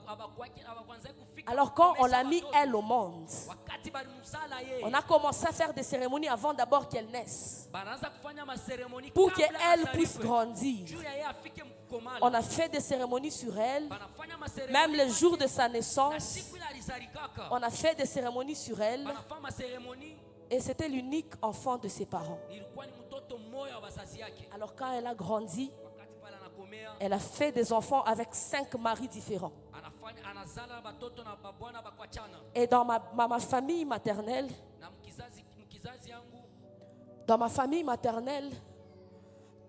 abakwanza kufika. Alors quand on l'a mis elle au monde, Wakati balimsala yeye. on a commencé à faire des cérémonies avant d'abord qu'elle naisse. Banaanza kufanya maseremoni Pour kabla qu'elle azaliwe. puisse grandir. Juu ya yeye afike mkomala. On a fait des cérémonies sur elle. Banafanya maseremoni. Même le jour de sa Na naissance, siku ile alizalikaka. on a fait des cérémonies sur elle. Banafanya maseremoni. Et c'était l'unique enfant de ses parents. Nilikuwa ni mtoto mmoja wa wazazi yake. Alors quand elle a grandi, Wakati pale anakomea, elle a fait des enfants avec 5 maris différents. anazala batoto na babwana bakwachana. Et dans ma famille maternelle, Na mkizazi yangu dans ma famille maternelle,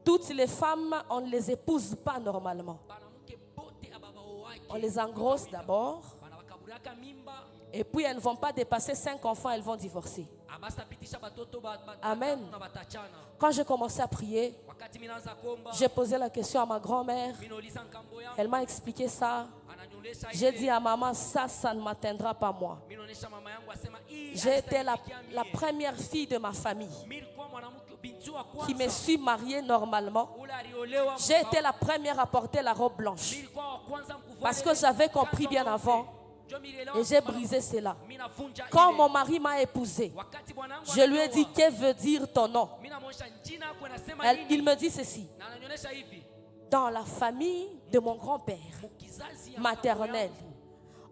toutes les femmes, on ne les épouse pas normalement. banamuke bote ababaoake. On les engrosse d'abord. Banabakaburaka mimba. Et puis elles ne vont pas dépasser 5 enfants, elles vont divorcer. Abasapitisha batoto Amen. na batachana. Quand j'ai commencé à prier, Wakati minaanza komba, j'ai posé la question à ma grand-mère. minauliza nkambo yangu. Elle m'a expliqué ça. Ananionyesha J'ai ile. dit à maman, ça ne m'atteindra pas moi. Minaonyesha mama yangu asema hii. J'ai été la haitanifikia mie. première fille de ma famille Mimi nilikuwa mwanamke binti wa qui me kwanza. suis mariée normalement. Ule aliolewa. J'ai été la première à porter la robe blanche. Mimi nilikuwa wa kwanza mkuvaa Parce ile que j'avais compris kanzo bien nyeupe. avant. Ndio nilielewa Et j'ai kwamba brisé cela. mimi navunja Quand ile. mon mari m'a épousée, Wakati bwanangu je lui ai alioa, dit, que veut dire ton nom? mimi namuonyesha jina yako inasema Il nini? me dit ceci. Na ananionyesha hivi. Dans la famille de mon grand-père Kizazi ya maternel, baba yangu,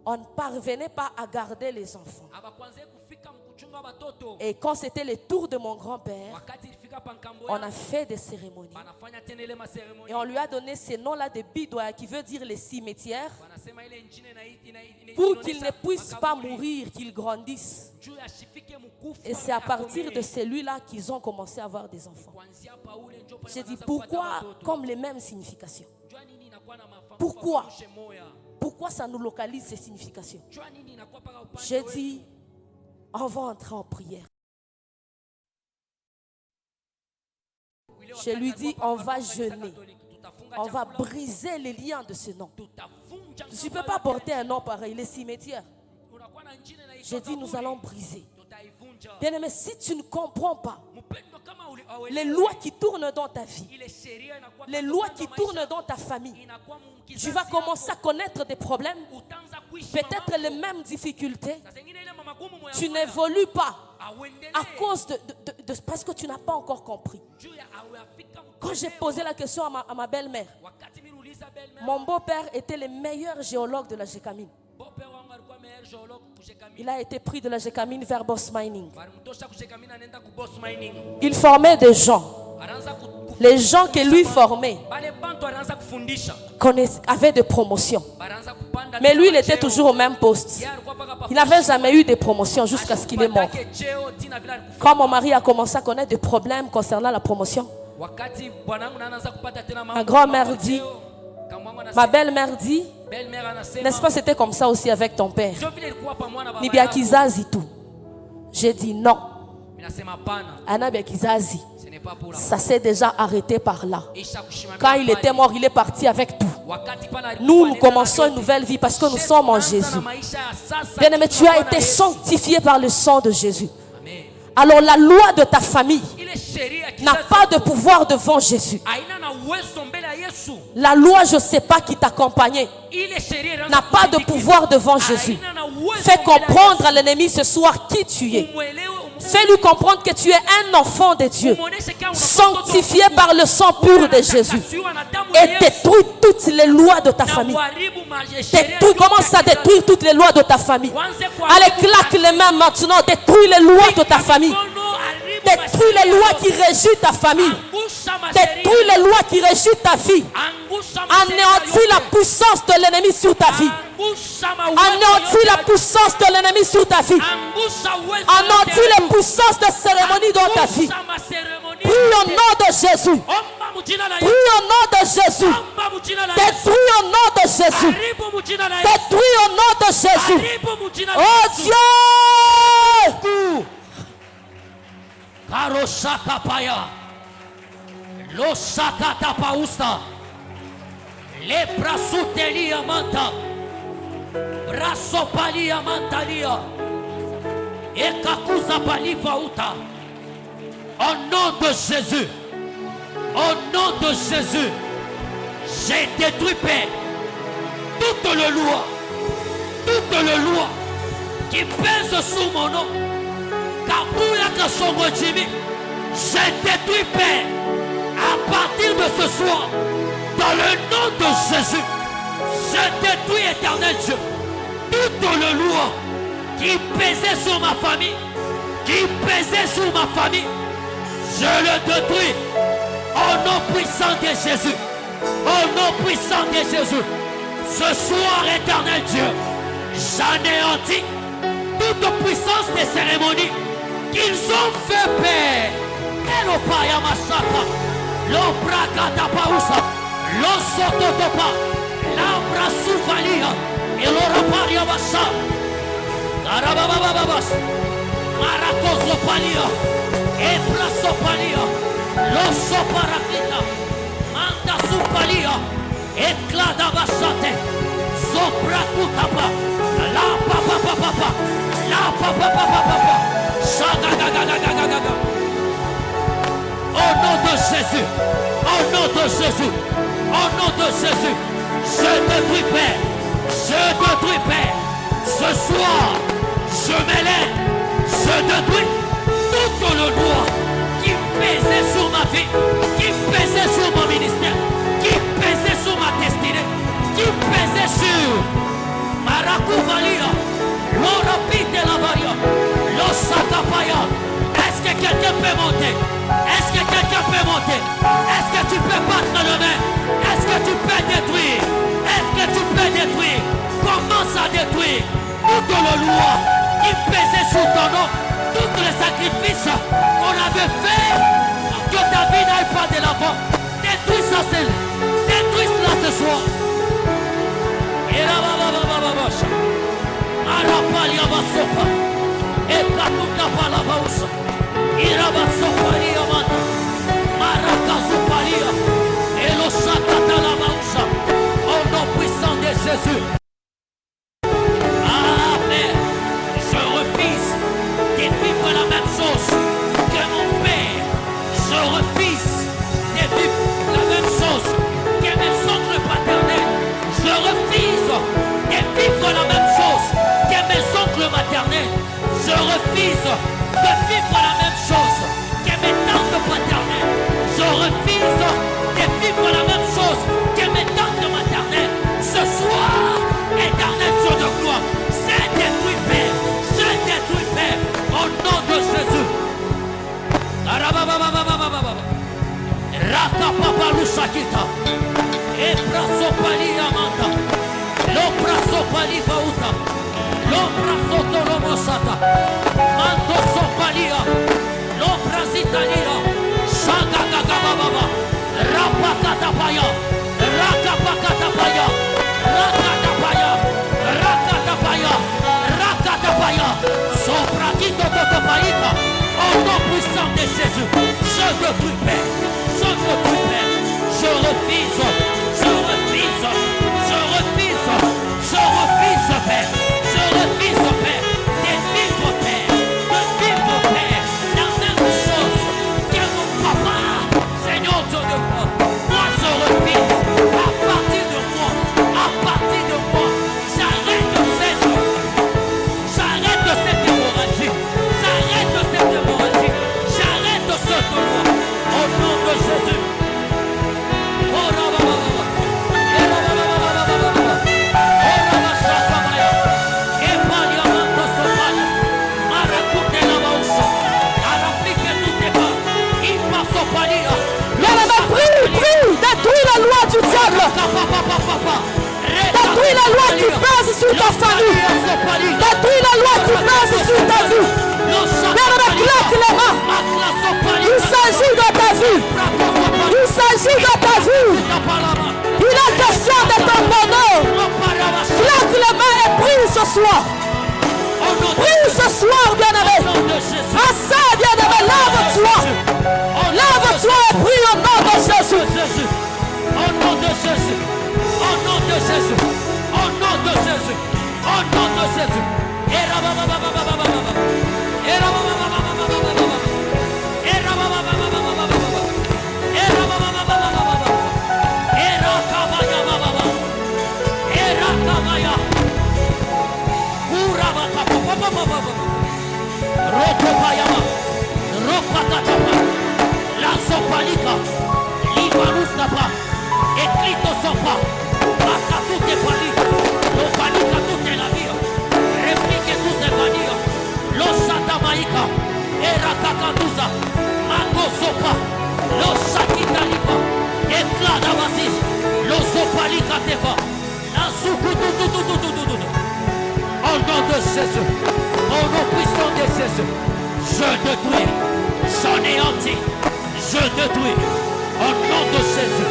on ne parvenait pas à garder les enfants. abakwanze kufika mkuchunga batoto. Et quand c'était le tour de mon grand-père, Wakati ilifika pa nkambo on yangu, a fait des cérémonies. banafanya tena ile maseremoni. Et on lui a donné ce nom-là de Bidoya, qui veut dire les cimetières, Wanasema ile njine pour qu'il ne puisse pas makaburi. mourir, qu'il grandisse. Juu ashifike mkufu. Et c'est à partir de celui-là qu'ils ont commencé à avoir des enfants. Kuanzia pa ule njo pale J'ai dit, wanaanza pourquoi kupata watoto. comme les mêmes significations? Jua nini inakuwa na Pourquoi? mafanikio moya. Pourquoi ça nous localise ces significations? Jua nini inakuwa paka upande J'ai wetu. dit, on va entrer en prière. Ile Je lui wakati dis, alikuwa on va kanisa jeûner. Katoliki, tutafunga On va chakula, briser les liens de ce nom. tutavunja Je ne kamba peux pas yote. porter un nom pareil, les cimetières. Unakuwa na njine na J'ai dit, nous kaburi, allons briser. tutaivunja. Bien-aimé, si tu ne comprends pas Mpendo kama les lois qui tournent dans ta vie, ile sheria inakuwa les kando lois kando qui maisha, tournent dans ta famille, inakuwa tu mkizazi vas yako, commencer à connaître des problèmes, utaanza kuishi peut-être mambo. les mêmes difficultés. Sasa ingine ile magumu moya Tu moya, n'évolues pas auendelee. à cause parce que tu n'as pas encore compris. Juu ya auafika Quand j'ai mkuelewa. posé la question à ma belle-mère, Wakati mimi nauliza belle-mère, mon beau-père était le meilleur géologue de la Gécamine. bope wangu alikuwa meilleur géologue kujekamina. Il a été pris de la Gécamine vers Boss Mining. Balimtosha kujekamina anaenda ku boss mining. Il formait des gens. Anaanza Les gens que lui formait bale bantu anaanza kufundisha. avaient des promotions. Banaanza kupanda. Mais lui, il était toujours au même poste. Yeye alikuwa paka pa- Il n'avait jamais eu de promotion jusqu'à ce qu'il est mort. Ashikupatake cheo, tina vile alikufa. Quand mon mari a commencé à connaître des problèmes concernant la promotion, Wakati bwanangu na anaanza kupata tena mambo. ma grand-mère dit, Kamwangu anasema, ma belle-mère dit, belle-mère anasema, n'est-ce pas c'était comme ça aussi avec ton père? ndio vile ilikuwa pa mwana baba Ni bia yako. kizazi tout. J'ai dit non. Mimi nasema hapana, Ana bia kizazi. ce n'est pas pour la. Ça s'est déjà arrêté par là. Isha kushimamia Quand il pale. était mort, il est parti avec tout. Wakati pale alikufa, Nous alienda commençons na une yote. nouvelle vie parce que nous Shefu sommes en anaanza na Jésus. maisha ya sasa, Bien-aimé, tu tunakuwa as na été Yesu. sanctifié par le sang de Jésus. Amen. Alors la loi de ta famille Ile n'a pas de pouvoir devant Jésus. haina na uwezo mbele ya Yesu. La loi, je ne sais pas qui t'accompagnait, Ile sheria inaanza n'a pas de kukusindikiza. pouvoir devant Jésus. Haina na uwezo Fais mbele ya comprendre à l'ennemi ce soir qui tu es. Yesu. Umuelewe, Fais-lui comprendre que tu es un enfant de Dieu, umuoneshe kama una sanctifié mtoto par le sang pur de Jésus. unatakasiwa na damu ya Et Yesu. détruis toutes les lois de ta Na famille. uharibu sheria Détruis, yote commence à ya kizazi. détruire toutes les lois de ta famille. Uanze Allez, kuharibu claque les mains maintenant. Détruis les lois de ta famille. mikono, haribu Détruis les masheria lois yote. qui régissent ta famille. Angusha masheria. Détruis les lois qui régissent ta vie. Angusha masheria Anéantis yote. la puissance de l'ennemi sur ta vie. Angusha mauwezo Anéantis yote. la puissance de l'ennemi sur ta vie. Angusha uwezo Anéantis yote. les puissances de cérémonie dans ta vie. Angusha maseremoni Prie au yote. nom de Jésus. Omba mujina la Prie Yesu. au nom de Jésus. Omba mujina la Yesu. Détruis au nom de Jésus. Haribu mujina la Yesu. Détruis au nom de Jésus. Haribu mujina la Oh Yesu. Dieu! Karoshaka paya. Losaka tapausta. Le brasutelia manta. Brasopalia mantalia. Ekakuza paliva uta. Au nom de Jésus. Au nom de Jésus. J'ai détruit, Père, toute le loi. Toute le loi qui pèse sous mon nom. Kabula Kasongo Jimmy. J'ai détruit, Père, à partir de ce soir, dans le nom de Jésus, je détruis, éternel Dieu, toute le loi qui pesait sur ma famille, qui pesait sur ma famille, je le détruis au nom puissant de Jésus, au nom puissant de Jésus. Ce soir, éternel Dieu, j'anéantis toute puissance des cérémonies qu'ils ont fait, Père. Elopaya Masaka, Loprakata Pausa, Losototopa, Labra Sufalia, Eloraparia Basa, Garababababas, Maracosopalia, Ebrasopalia, Losoparakita, Manda Supalia, Eclada Basate, Soprakutapa, La Papa Papa, La Papa Papa, Sagagagagagagaga. Au nom de Jésus, au nom de Jésus, au nom de Jésus, je détruis, Père, je détruis, Père. Ce soir, je m'élève, je détruis toute le loi qui pesait sur ma vie, qui pesait sur mon ministère, qui pesait sur ma destinée, qui pesait sur Marakouvalia, l'Orapite Lavaria, l'Osakapaya. Est-ce que quelqu'un peut monter? Est-ce que quelqu'un peut monter? Est-ce que tu peux battre le main? Est-ce que tu peux détruire? Est-ce que tu peux détruire? Commence à détruire toute la loi qui pesait sur ton nom, tous les sacrifices qu'on avait fait pour que ta vie n'aille pas de l'avant. Détruis ça, détruis cela ce soir. Et là, Arapalia Basopa, et Katuka Palabausa. Irabasopalia mata, Marakazupalia, et le Sakata la Mausa, au nom puissant de Jésus. Amen. Je refuse de vivre la même chose que mon Père. Je refuse de vivre la même chose que mes oncles paternels. Je refuse de vivre la même chose que mes oncles maternels. Je refuse de vivre la même chose que mes tantes paternelles. Je refuse de vivre la même chose que mes tantes maternelles. Ce soir, éternel Dieu de gloire, c'est détruit, Père. C'est détruit, Père, au nom de Jésus. Raka papa lusakita. Ebraso pali amanta. Lobraso pali bauta. Lobraso tolomosata. Manto sopalia. Lobrasitalia. Shagagagababa. Rapakatapaya. Rakapakatapaya. Rakatapaya. Rakatapaya. Rakatapaya. Soprakito totopaika. Au nom puissant de Jésus, je détruis, Père, je détruis, Père, je refuse, je refuse, je refuse, je refuse, Père, je refuse, Père, de vivre, Père, la même chose que mon Bien-aimé, prie, prie. Détruis la loi du diable. Détruis la loi qui pèse sur ta famille. Détruis la loi qui pèse sur ta vie. Bien-aimé, claque les mains. Il s'agit de ta vie. Il s'agit de ta vie. Il est question de ton bonheur. Claque les mains et prie ce soir. Prie ce soir, bien-aimé. Assez, bien-aimé, lave-toi. Lave-toi et prie au nom de Jésus. Au nom de Jésus. Au nom de Jésus. Au nom de Jésus. Au nom de Jésus. La sopalika, l'Ivarus n'a pas, et Clito sopa, Baka tout est pali, l'Opalika tout est la vie, réplique tout est vanille, l'Osatamaïka, et Rakakatusa, Mako sopa, l'Osakitalipa, et Kladavasis, l'Osopalika teva, la Soukou. Au nom de Jésus, au nom puissant de Jésus, je détruis, j'anéantis, je détruis, au nom de Jésus.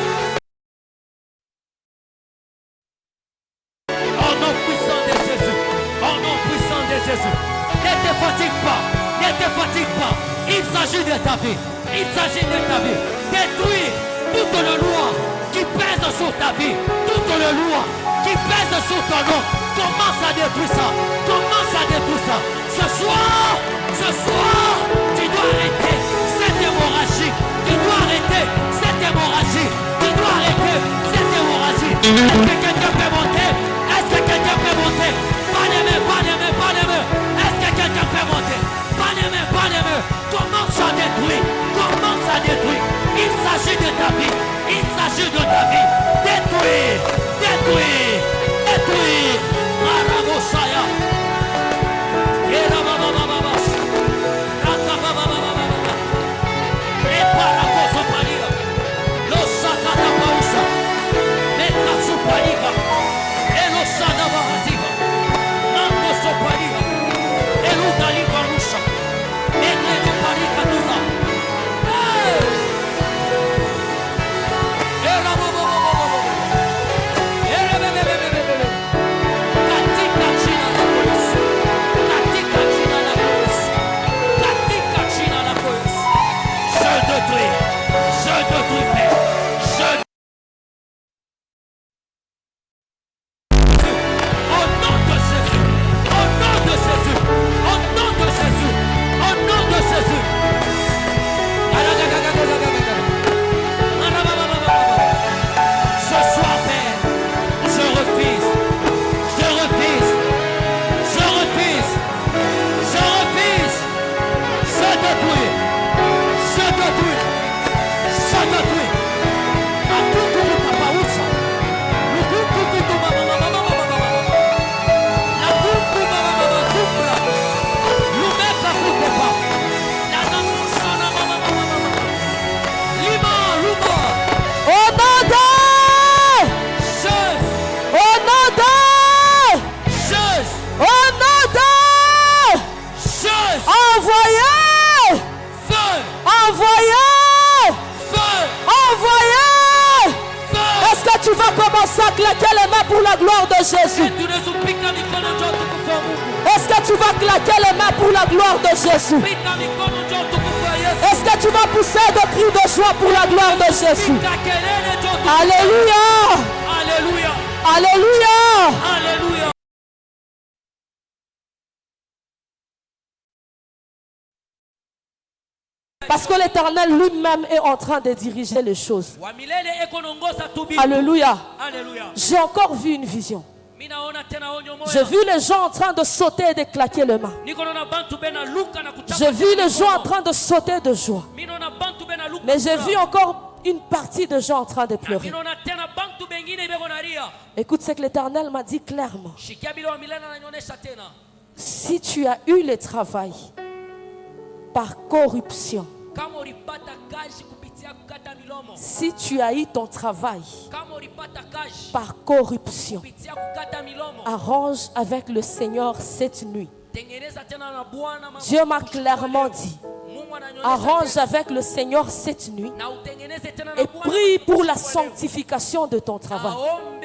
Au nom puissant de Jésus, au nom puissant de Jésus. Ne te fatigue pas, ne te fatigue pas. Il s'agit de ta vie, il s'agit de ta vie. Détruis toutes les lois qui pèsent sur ta vie, toutes les lois qui pèsent sur ton nom. Commence à détruire ça, commence à détruire ça. Ce soir, tu dois arrêter cette hémorragie. Tu dois arrêter cette hémorragie. Tu dois arrêter cette hémorragie. Est-ce que quelqu'un peut monter? Est-ce que quelqu'un peut monter? Pas les mains, pas les mains, pas les mains. Est-ce que quelqu'un peut monter? Pas les mains, pas les mains. Commence à détruire. Commence à détruire. Il s'agit de ta vie. Il s'agit de ta vie. Détruire. Détruire. Détruire. Marabosaya. à claquer les mains pour la gloire de Jésus. Est-ce que tu vas claquer les mains pour la gloire de Jésus? Est-ce que tu vas pousser des cris de joie pour la gloire de Jésus? Alléluia. Alléluia. Alléluia. Alléluia. Parce que l'Éternel lui-même est en train de diriger les choses. Alléluia. J'ai encore vu une vision. J'ai vu les gens en train de sauter et de claquer les mains. J'ai vu les gens en train de sauter de joie. Mais j'ai vu encore une partie de gens en train de pleurer. Écoute ce que l'Éternel m'a dit clairement. Si tu as eu le travail par corruption, Kama ulipata kazi kupitia kukata milomo. Si tu haïs ton travail Kama ulipata kazi par corruption, kupitia kukata milomo. arrange avec le Seigneur cette nuit. Tengeneza tena na Bwana mambo. Dieu m'a clairement dit, Mungu ananionyesha arrange tena. avec le Seigneur cette nuit Na utengeneze tena na et Bwana prie pour la siku ya leo. sanctification de ton travail. Aombe.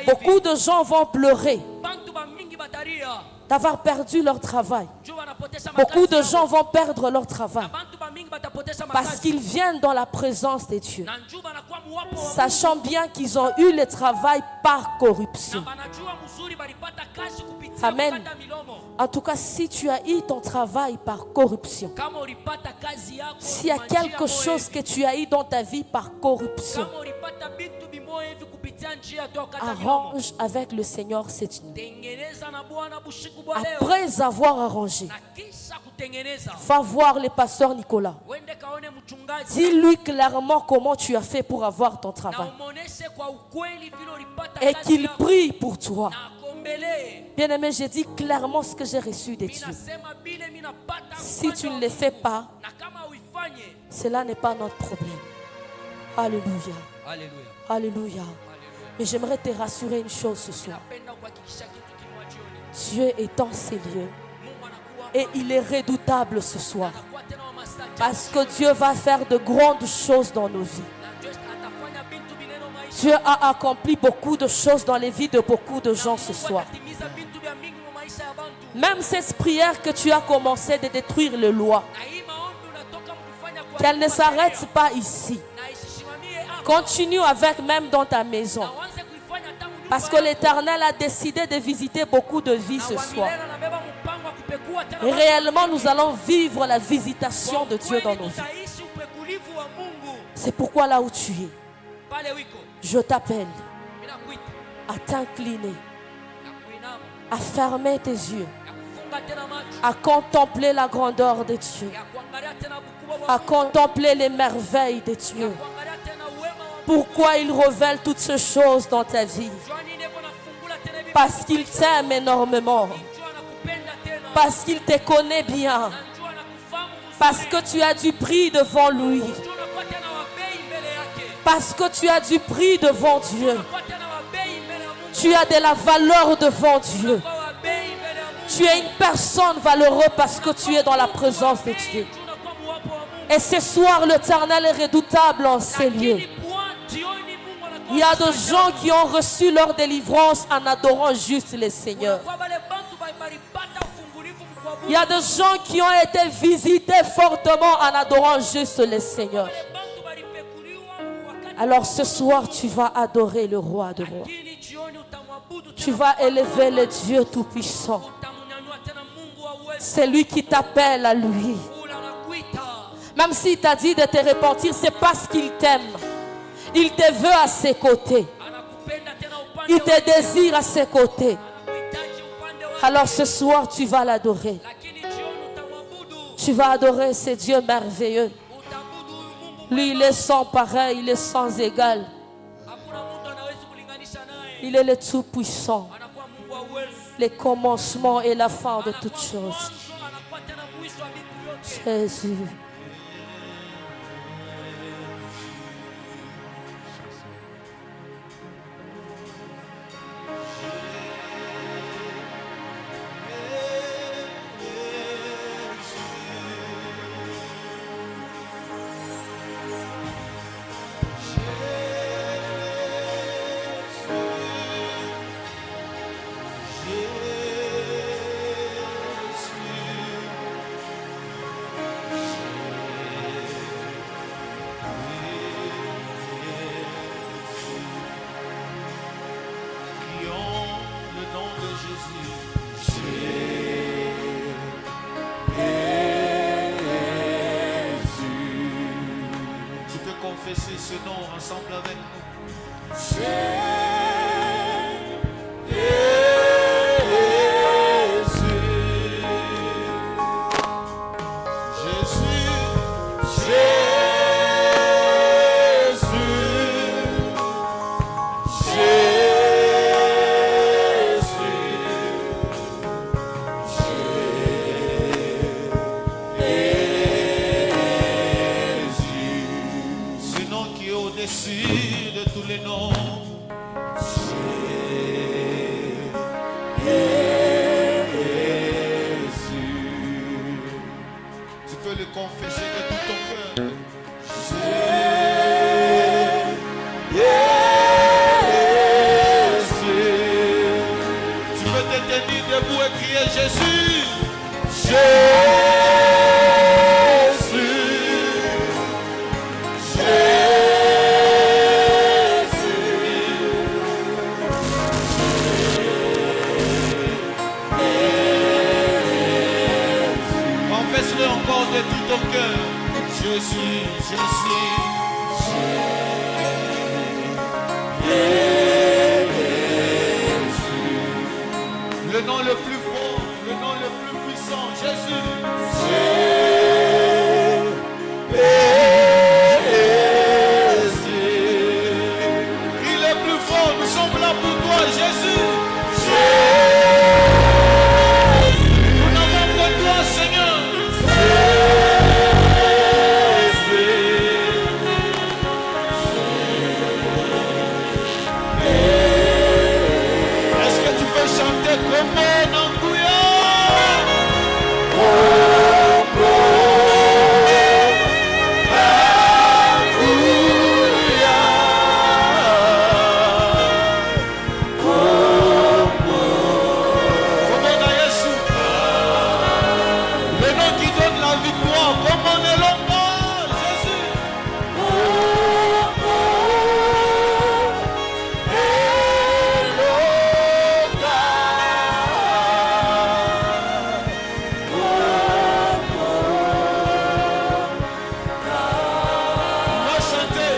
Beaucoup de gens vont pleurer Bantu ba mingi bataria. d'avoir perdu leur travail. Juu wanapoteza Beaucoup makazi de yao. gens vont perdre leur travail Bantu ba mingi batapoteza parce makazi. qu'ils viennent dans la présence de Dieu, Na njuu banakuwa muwapo wa sachant bien qu'ils ont eu le travail par corruption. na banajua mzuri balipata kazi kupitia Amen. kukata milomo. En tout cas, si tu as eu ton travail par corruption, Kama ulipata kazi yako s'il y a kwa njia quelque moja chose hivi, que tu as eu dans ta vie par corruption, kama ulipata vitu bimoja hivi kupitia njia ya kukata milomo, arrange avec le Seigneur cette nuit. tengeneza na Bwana bushiku bwa leo. Après avoir arrangé, Na kisha kutengeneza, va voir le pasteur Nicolas. wende kaone mchungaji Dis-lui clairement comment tu as fait pour avoir ton na travail umuoneshe kwa ukweli vile ulipata et kazi qu'il yako. prie pour toi. Na akombelee. Bien-aimé, j'ai dit clairement ce que j'ai reçu de Dieu. Minasema bile minapata Si tu ne le fais pas, na kama uifanye. cela n'est pas notre problème. Alléluia. Haleluya. Alléluia. Mais j'aimerais te rassurer une chose ce soir. Napenda kuhakikisha kitu kimoja jioni. Dieu est en ces lieux Mungu anakuwa et il est redoutable ce soir. anakuwa tena wa masaa Parce que Dieu va faire de grandes choses dans nos vies. na Dieu atafanya vitu bineno maisha. Dieu a accompli beaucoup de choses dans les vies de beaucoup de gens ce Mungu soir. atatimiza vitu vya mingi mu maisha ya bantu. Même cette prière que tu as commencé de détruire les lois, Na hii maombi unatoka mkufanya kwa qu'elle ne s'arrête pas ici. na isisimamie hapa. Continue avec même dans ta maison. Na uanze kuifanya tangu nyumba Parce que yako. l'Éternel a décidé de visiter beaucoup de vies Na ce wa soir. milele anabeba mpango wa kupekua tena Et watu. réellement, nous allons vivre la visitation de Dieu dans Kweli nos vies. tutaishi upekulivu wa Mungu. C'est pourquoi là où tu es, Pale wiko. je t'appelle Minakuita. à t'incliner, Ya kuinama. à fermer tes yeux, Ya kufunga tena macho. à contempler la grandeur de Dieu, Ya kuangalia tena ukubwa wa à Mungu. contempler les merveilles de Dieu. Kuangalia tena uwema wa Mungu. Pourquoi il révèle toutes ces choses dans ta vie? Jua nini yuko nafungula tena hivi. Parce qu'il t'aime énormément, Jua nakupenda tena. parce qu'il te connaît bien, Na jua nakufahamu vizuri. parce que tu as du prix devant lui, Jua unakuwa tena wa bei mbele yake. parce que tu as du prix devant Dieu, Unakuwa tena wa bei mbele ya Mungu. tu as de la valeur devant Dieu. Unakuwa wa bei mbele ya Mungu. Tu es une personne valeureuse parce que tu es dans la présence de Dieu. Jua unakuwa muwapo wa Mungu. Et ce soir, l'Éternel est redoutable en ces lieux. Lakini Bwana jioni Mungu anakuwa Il y a des gens qui ont reçu leur délivrance en adorant juste le Seigneur. kwa wale bantu balipata ufungulivu mkubwa. Il y a des gens qui ont été visités fortement en adorant juste le Seigneur. Wale bantu balipekuliwa wakati. Alors ce soir, tu vas adorer le roi de rois. Lakini jioni utamwabudu Tu tena. vas élever le Dieu Tout-Puissant. Utamnyanyua tena Mungu wa uwezo. C'est lui qui t'appelle à lui. Ula anakuita. Même s'il t'a dit de te repentir, c'est parce qu'il t'aime. Il te veut à ses côtés. Anakupenda tena upande Il wa. te désire à ses côtés. Anakuhitaji upande wa. Alors ce soir, tu vas l'adorer. Lakini jioni utamwabudu. Tu vas adorer ce Dieu merveilleux. Utabudu huyu Mungu. Lui, il est sans pareil, il est sans égal. Hakuna mtu anaweza kulinganisha naye. Il est le Tout-Puissant, Anakuwa Mungu wa uwezo. le commencement et la fin de toutes choses. Mwanzo, anakuwa tena mwisho wa vitu vyote. Jésus. Crions le nom de Jésus. Tu peux confesser ce nom ensemble avec nous. Jésus. peux le confesser de tout ton cœur. Tu peux te tenir debout et crier Jésus. Confesse-le encore de tout ton cœur. Jésus. Le nom le plus fort, le nom le plus puissant, Jésus. Il est plus fort, nous sommes là pour toi, Jésus. Nous n'avons que toi, Seigneur. Est-ce que tu peux chanter comme Nanguya? Le nom qui donne la victoire, comme on est l'ombre, Jésus. On va chanter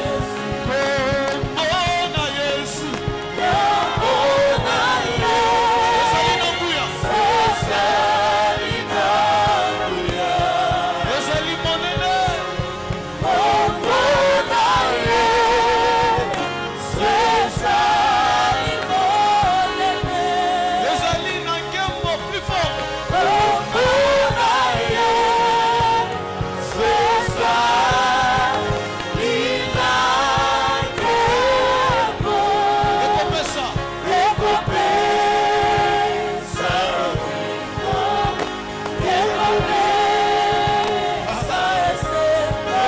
comme on a Jésus. Ezali Nanguya. Ezali monene. Ezali na nkembo plus fort. Ekopesa.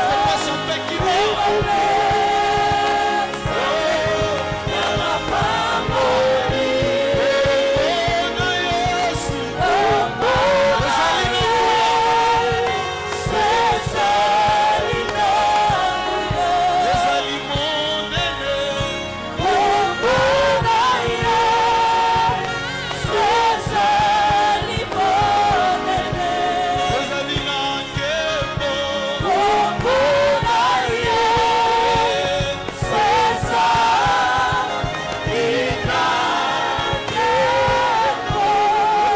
Ekopesa mpe kimia. Ona Yesu. Ezali Nanguya. Ezali monene. Ezali na nkembo.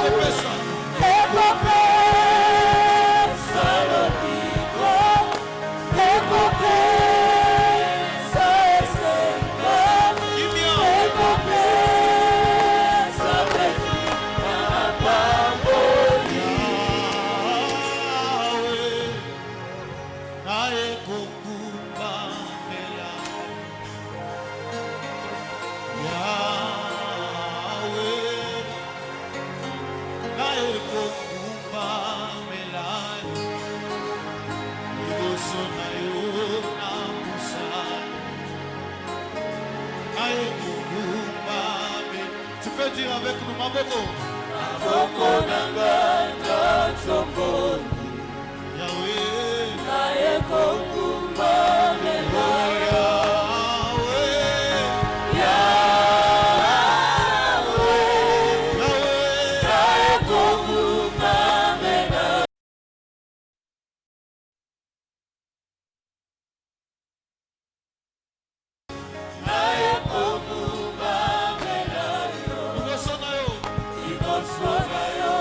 Ekopesa. Kimia. Yahweh, naye kukumbamela. Yahweh, naye kukumbamela. Liboso na yo nakusala. Naye kukumbamela. Tu peux dire avec nous, Maboko. Yahweh. Liboso na yo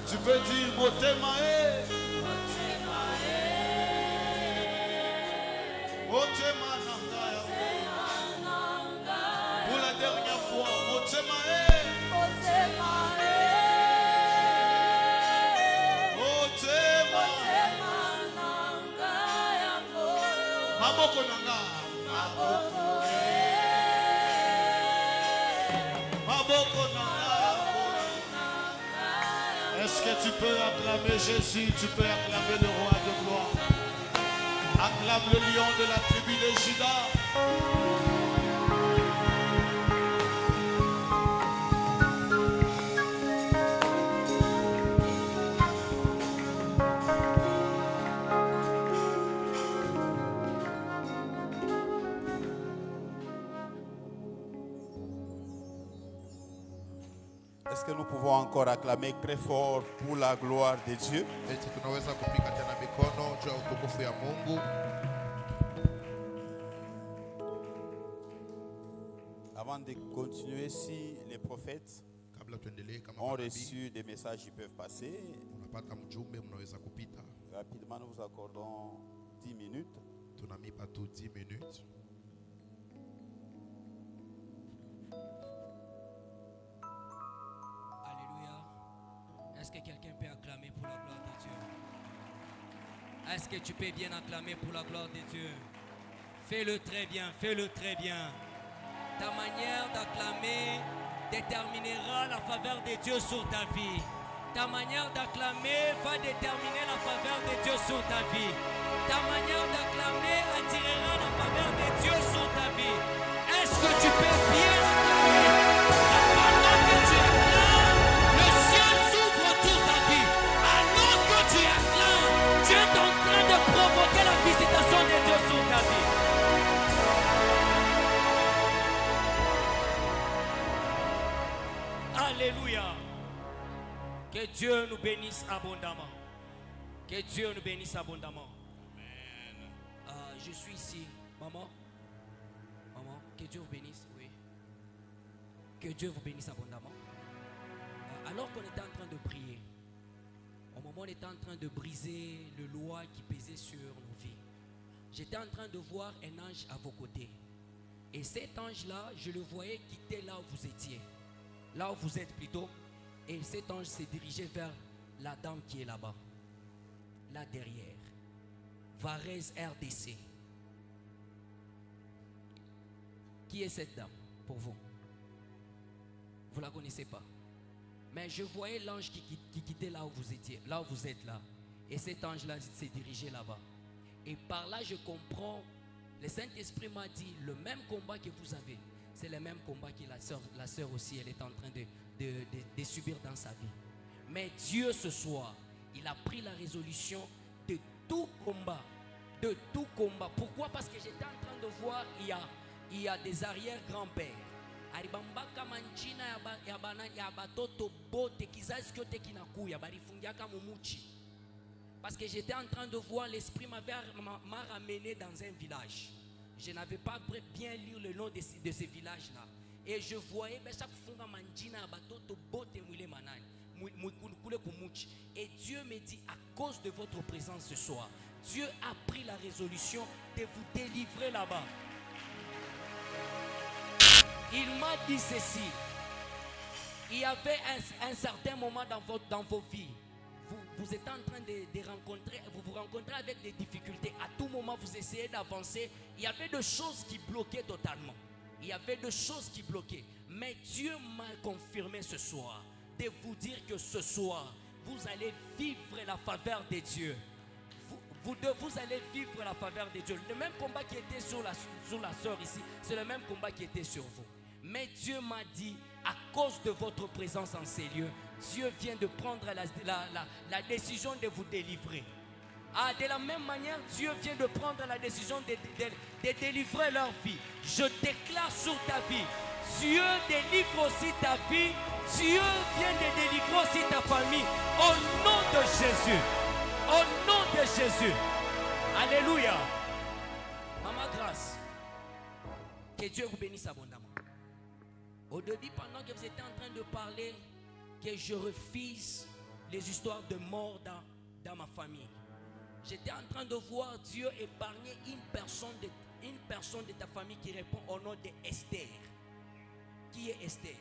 Tu peux dire Motemae. Motema Nangaya. Pour la dernière fois, Motemae. Motema. Maboko Nanga. Maboko Nanga. Est-ce que tu peux acclamer Jésus? Tu peux acclamer le roi de gloire. Acclame le lion de la tribu de Juda. Est-ce que nous pouvons encore acclamer très fort pour la gloire de Dieu? Eti tunaweza kupiga tena mikono juu ya utukufu ya Mungu. Avant de continuer, si les prophètes Kabla tuendelee, kama ont manabii reçu des messages, ils peuvent passer. unapata mjumbe, mnaweza kupita. Rapidement, nous vous accordons 10 minutes. Tunamipa tu 10 minutes. Alléluia. Est-ce que quelqu'un peut acclamer pour la gloire de Dieu? Est-ce que tu peux bien acclamer pour la gloire de Dieu? Fais-le très bien, fais-le très bien. Ta manière d'acclamer déterminera la faveur de Dieu sur ta vie. Ta manière d'acclamer va déterminer la faveur de Dieu sur ta vie. Ta manière d'acclamer attirera la faveur de Dieu sur ta vie. Est-ce que tu peux bien acclamer? Pendant que tu acclames, le ciel s'ouvre autour de ta vie. Alors que tu acclames, tu es en train de provoquer la visitation de Dieu sur ta vie. Alléluia. Que Dieu nous bénisse abondamment. Que Dieu nous bénisse abondamment. Amen. Je suis ici. Maman. Maman, que Dieu vous bénisse. Oui. Que Dieu vous bénisse abondamment. Alors qu'on était en train de prier, au moment où on était en train de briser le loi qui pesait sur nos vies, j'étais en train de voir un ange à vos côtés. Et cet ange-là, je le voyais quitter là où vous étiez. Là où vous êtes plutôt. Et cet ange s'est dirigé vers la dame qui est là-bas. Là derrière. Varese RDC. Qui est cette dame pour vous? Vous ne la connaissez pas. Mais je voyais l'ange qui quittait là où vous étiez. Là où vous êtes là. Et cet ange-là s'est dirigé là-bas. Et par là je comprends. Le Saint-Esprit m'a dit, le même combat que vous avez, c'est le même combat que la sœur aussi, elle est en train de subir dans sa vie. Mais Dieu ce soir, il a pris la résolution de tout combat. De tout combat. Pourquoi? Parce que j'étais en train de voir, il y a des arrière-grands-pères. Parce que j'étais en train de voir, l'esprit m'a ramené dans un village. Je n'avais pas bien lu le nom de ces villages-là. Et je voyais chaque fois et Dieu me dit, à cause de votre présence ce soir, Dieu a pris la résolution de vous délivrer là-bas. Il m'a dit ceci. Il y avait un certain moment dans vos vies. Vous êtes en train de rencontrer, vous rencontrez avec des difficultés. À tout moment, vous essayez d'avancer. Il y avait des choses qui bloquaient totalement. Il y avait des choses qui bloquaient. Mais Dieu m'a confirmé ce soir de vous dire que ce soir, vous allez vivre la faveur de Dieu. Vous allez vivre la faveur de Dieu. Le même combat qui était sur la sœur ici, c'est le même combat qui était sur vous. Mais Dieu m'a dit, à cause de votre présence en ces lieux, Dieu vient de prendre la décision de vous délivrer. De la même manière, Dieu vient de prendre la décision de délivrer leur vie. Je déclare sur ta vie, Dieu délivre aussi ta vie. Dieu vient de délivrer aussi ta famille. Au nom de Jésus. Au nom de Jésus. Alléluia. Maman Grâce, que Dieu vous bénisse abondamment. Au début, pendant que vous étiez en train de parler, que je refuse les histoires de mort dans ma famille. J'étais en train de voir Dieu épargner une personne de ta famille qui répond au nom de Esther. Qui est Esther?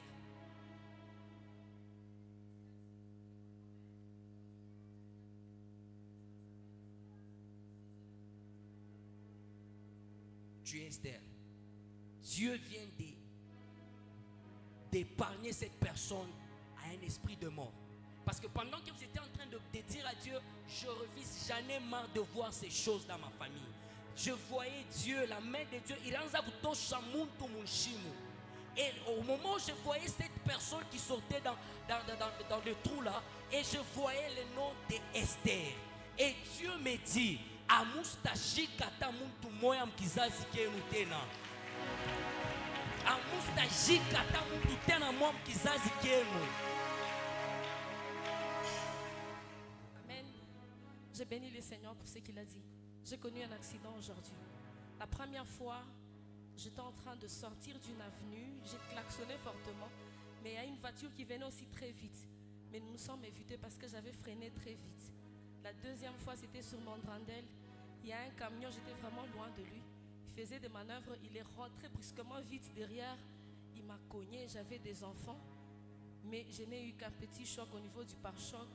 Tu es Esther. Dieu vient d'épargner cette personne à un esprit de mort. Parce que pendant que vous étiez en train de dire à Dieu, je refuse, j'en ai marre de voir ces choses dans ma famille. Je voyais Dieu, la main de Dieu, il et au moment où je voyais cette personne qui sortait dans le trou là, et je voyais le nom d'Esther. Et Dieu me dit, Amustashi kata muntu moya mkizazi kenu tena. Amustashi kata muntu tena moya mkizazi kenu. Amen. Je bénis le Seigneur pour ce qu'il a dit. J'ai connu un accident aujourd'hui. La première fois, j'étais en train de sortir d'une avenue. J'ai klaxonné fortement. Mais il y a une voiture qui venait aussi très vite. Mais nous nous sommes évités parce que j'avais freiné très vite. La deuxième fois, c'était sur Mondrandel. Il y a un camion, j'étais vraiment loin de lui. Il faisait des manœuvres. Il est rentré brusquement vite derrière. Il m'a cogné. J'avais des enfants. Mais je n'ai eu qu'un petit choc au niveau du pare-choc.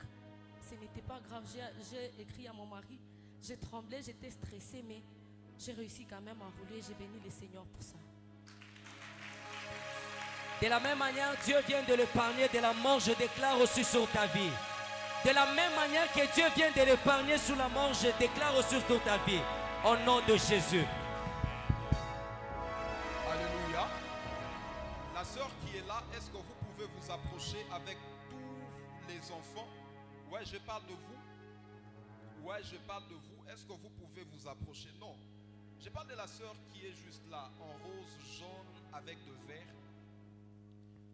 Ce n'était pas grave. J'ai écrit à mon mari. J'ai tremblé, j'étais stressée, mais j'ai réussi quand même à rouler. J'ai béni le Seigneur pour ça. De la même manière, Dieu vient de l'épargner de la mort, je déclare aussi sur ta vie. De la même manière que Dieu vient de l'épargner sous la mort, je déclare aussi sur ta vie. Au nom de Jésus. Alléluia. La sœur qui est là, est-ce que vous pouvez vous approcher avec tous les enfants? Ouais, je parle de vous. Ouais, je parle de vous. Est-ce que vous pouvez vous approcher? Non. Je parle de la sœur qui est juste là, en rose, jaune, avec de vert.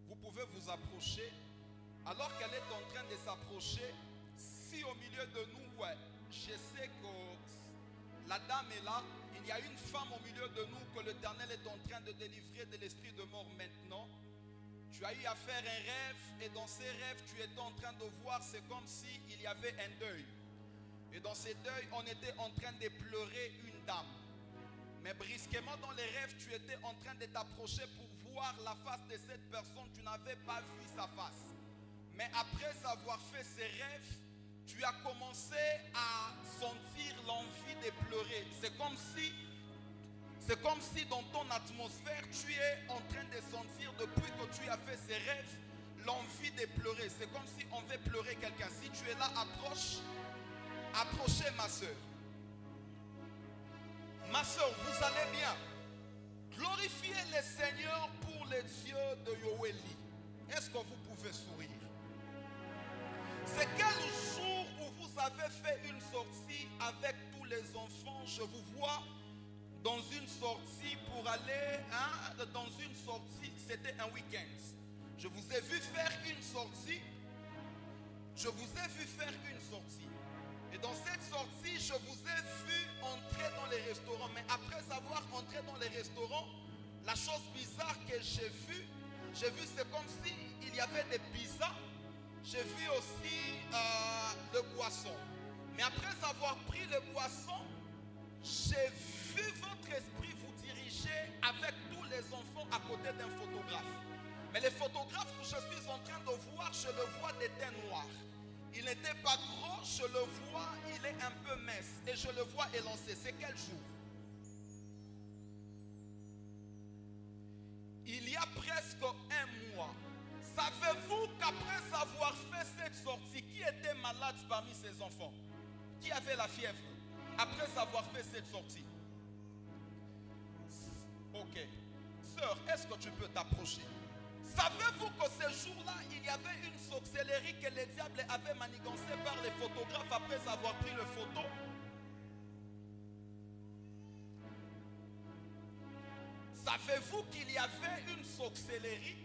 Vous pouvez vous approcher. Alors qu'elle est en train de s'approcher, si au milieu de nous, ouais, je sais que la dame est là, il y a une femme au milieu de nous que l'Éternel est en train de délivrer de l'esprit de mort maintenant. Tu as eu à faire un rêve et dans ces rêves, tu étais en train de voir, c'est comme s'il y avait un deuil. Et dans ces deuils, on était en train de pleurer une dame. Mais brusquement dans les rêves, tu étais en train de t'approcher pour voir la face de cette personne. Tu n'avais pas vu sa face. Mais après avoir fait ces rêves, tu as commencé à sentir l'envie de pleurer. C'est comme si dans ton atmosphère, tu es en train de sentir depuis que tu as fait ces rêves, l'envie de pleurer. C'est comme si on veut pleurer quelqu'un. Si tu es là, approchez ma soeur. Ma soeur, vous allez bien. Glorifiez le Seigneur pour les dieux de Yoéli. Est-ce que vous pouvez sourire? C'est quel jour où vous avez fait une sortie avec tous les enfants? Je vous vois dans une sortie pour aller, dans une sortie, c'était un week-end. Je vous ai vu faire une sortie. Et dans cette sortie, je vous ai vu entrer dans les restaurants. Mais après avoir entré dans les restaurants, la chose bizarre que j'ai vue, c'est comme s'il y avait des pizzas. J'ai vu aussi le boisson. Mais après avoir pris le boisson, j'ai vu votre esprit vous diriger avec tous les enfants à côté d'un photographe. Mais le photographe que je suis en train de voir, je le vois de teint noir. Il n'était pas gros, je le vois, il est un peu mince. Et je le vois élancé. C'est quel jour? Il y a presque un mois. Savez-vous qu'après avoir fait cette sortie, qui était malade parmi ces enfants? Qui avait la fièvre? Après avoir fait cette sortie. Ok. Sœur, est-ce que tu peux t'approcher? Savez-vous que ce jour-là, il y avait une sorcellerie que le diable avait manigancée par les photographes après avoir pris le photo? Savez-vous qu'il y avait une sorcellerie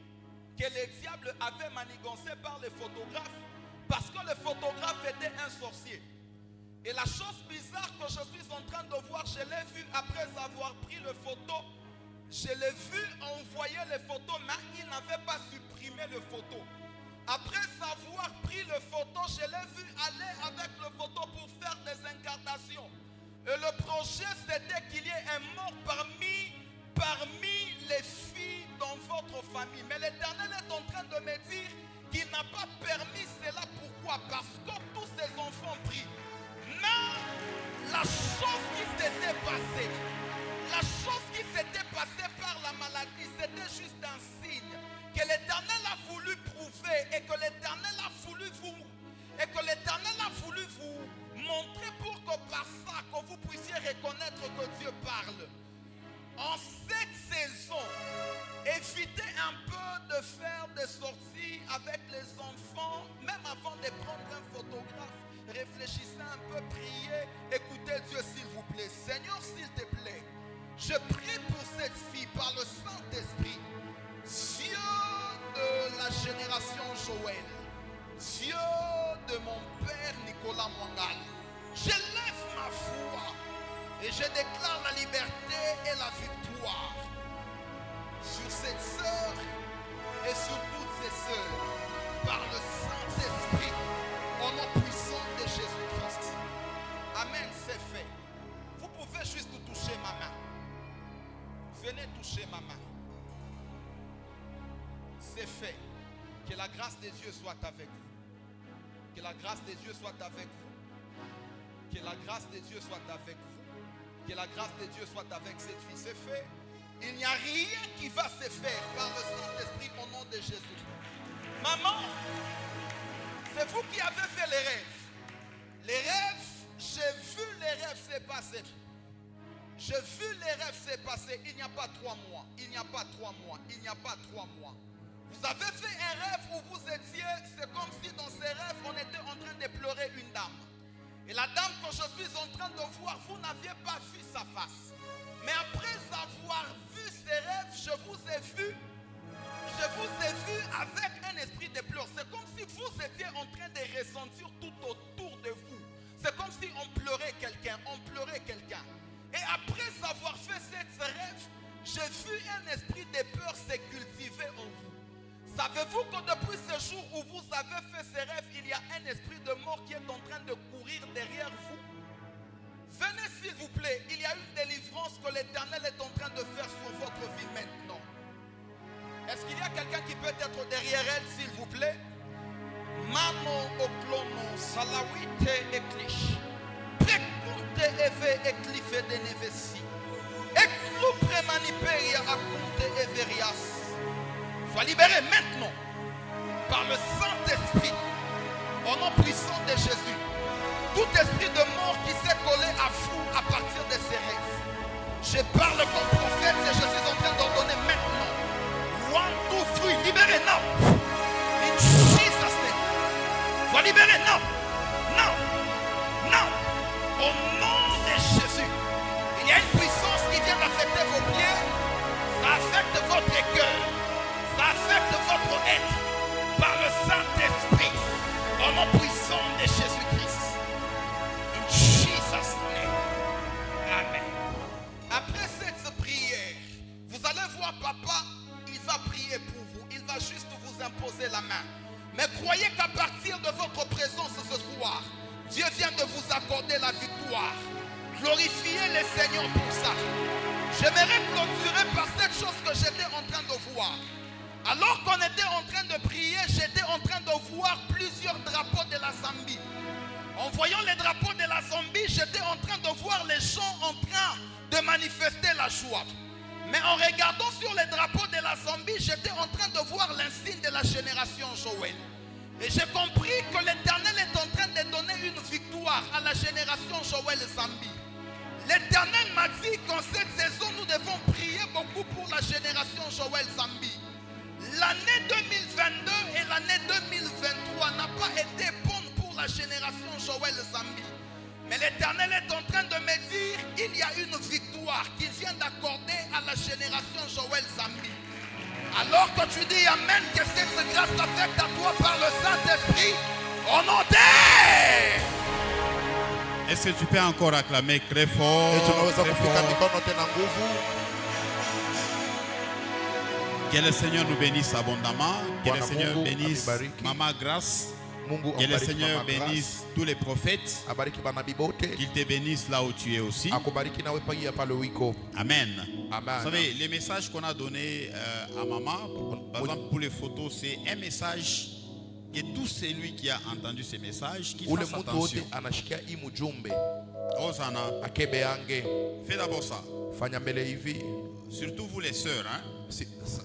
que le diable avait manigancée par les photographes parce que le photographe était un sorcier? Et la chose bizarre que je suis en train de voir, je l'ai vu après avoir pris le photo. Je l'ai vu envoyer les photos, mais il n'avait pas supprimé les photos. Après avoir pris le photo, je l'ai vu aller avec le photo pour faire des incarnations. Et le projet, c'était qu'il y ait un mort parmi les filles dans votre famille. Mais l'Éternel est en train de me dire qu'il n'a pas permis cela. Pourquoi? Parce que tous ces enfants prient. Mais la chose qui s'était passée, par la maladie, c'était juste un signe que l'Éternel a voulu prouver et que l'Éternel a voulu vous montrer pour que par ça, que vous puissiez reconnaître que Dieu parle. En cette saison, évitez un peu de faire des sorties avec les enfants, même avant de prendre un photographe. Réfléchissez un peu, priez, écoutez Dieu s'il vous plaît. Seigneur, s'il te plaît, je prie pour cette fille par le Saint-Esprit. Dieu de la génération Joël, Dieu de mon père Nicolas Mwangal, je lève ma foi et je déclare la liberté et la victoire sur cette sœur et sur toutes ces sœurs par le Saint-Esprit au nom puissant de Jésus-Christ. Amen, c'est fait. Vous pouvez juste toucher ma main. Venez toucher ma main. C'est fait. Que la grâce de Dieu soit avec vous. Que la grâce de Dieu soit avec vous. Que la grâce de Dieu soit avec vous. Que la grâce de Dieu soit avec cette fille. C'est fait. Il n'y a rien qui va se faire par le Saint-Esprit au nom de Jésus. Maman, c'est vous qui avez fait les rêves. Les rêves, j'ai vu les rêves se passer. J'ai vu les rêves se passer. Il n'y a pas 3 mois. Il n'y a pas 3 mois. Il n'y a pas 3 mois. Vous avez fait un rêve où vous étiez, c'est comme si dans ces rêves, on était en train de pleurer une dame. Et la dame que je suis en train de voir, vous n'aviez pas vu sa face. Mais après avoir vu ces rêves, je vous ai vu avec un esprit de pleurs. C'est comme si vous étiez en train de ressentir tout autour de vous. C'est comme si on pleurait quelqu'un, Et après avoir fait cette rêve, j'ai vu un esprit de peur se cultiver en vous. Savez-vous que depuis ce jour où vous avez fait ces rêves, il y a un esprit de mort qui est en train de courir derrière vous? Venez s'il vous plaît, il y a une délivrance que l'Éternel est en train de faire sur votre vie maintenant. Est-ce qu'il y a quelqu'un qui peut être derrière elle s'il vous plaît? Mano oklono salawite eklish. Prekunte eve eklife de nevesi. Eklu premaniperia akunte everias. Sois libéré maintenant par le Saint-Esprit au nom puissant de Jésus. Tout esprit de mort qui s'est collé à vous à partir de ces rêves, je parle comme prophète et je suis en train d'ordonner maintenant. 1, 2, 3, libéré now. In Jesus' name. Sois libéré now. Now. Now. Au nom de Jésus. Il y a une puissance qui vient d'affecter vos pieds. Ça affecte votre cœur. Ça affecte votre être par le Saint-Esprit au nom puissant de Jésus-Christ. In Jesus' name. Amen. Après cette prière, vous allez voir papa, il va prier pour vous. Il va juste vous imposer la main. Mais croyez qu'à partir de votre présence ce soir, Dieu vient de vous accorder la victoire. Glorifiez le Seigneur pour ça. J'aimerais clôturer par cette chose que j'étais en train de voir. Alors qu'on était en train de prier, j'étais en train de voir plusieurs drapeaux de la Zambie. En voyant les drapeaux de la Zambie, j'étais en train de voir les gens en train de manifester la joie. Mais en regardant sur les drapeaux de la Zambie, j'étais en train de voir l'insigne de la génération Joël. Et j'ai compris que l'Éternel est en train de donner une victoire à la génération Joël Zambie. L'Éternel m'a dit qu'en cette saison, nous devons prier beaucoup pour la génération Joël Zambie. L'année 2022 et l'année 2023 n'a pas été bonne pour la génération Joël Zambie. Mais l'Éternel est en train de me dire qu'il y a une victoire qu'il vient d'accorder à la génération Joël Zambie. Alors que tu dis Amen, que cette grâce t'affecte à toi par le Saint-Esprit, au nom de... Est-ce que tu peux encore acclamer très fort? Et tunaweza Très kupiga fort. mikono tena nguvu. Que le Seigneur nous bénisse abondamment. Que le Bwana Seigneur Mungu bénisse amibariki. Maman Grâce. Mungu Que le ambariki Seigneur Mama Grace. bénisse tous les prophètes. Abariki banabii bote. Qu'il te bénisse là où tu es aussi. Akubariki nawe pia pale uliko. Amen. Amen. Vous savez, les messages qu'on a donnés à maman, par exemple pour les photos, c'est un message que tout celui qui a entendu ces messages, qu'il Ule fasse mtu attention. wote anashikia hii mjumbe Hosanna, akebe yange. fais d'abord ça. Fanya mbele hivi. Surtout vous les sœurs, hein?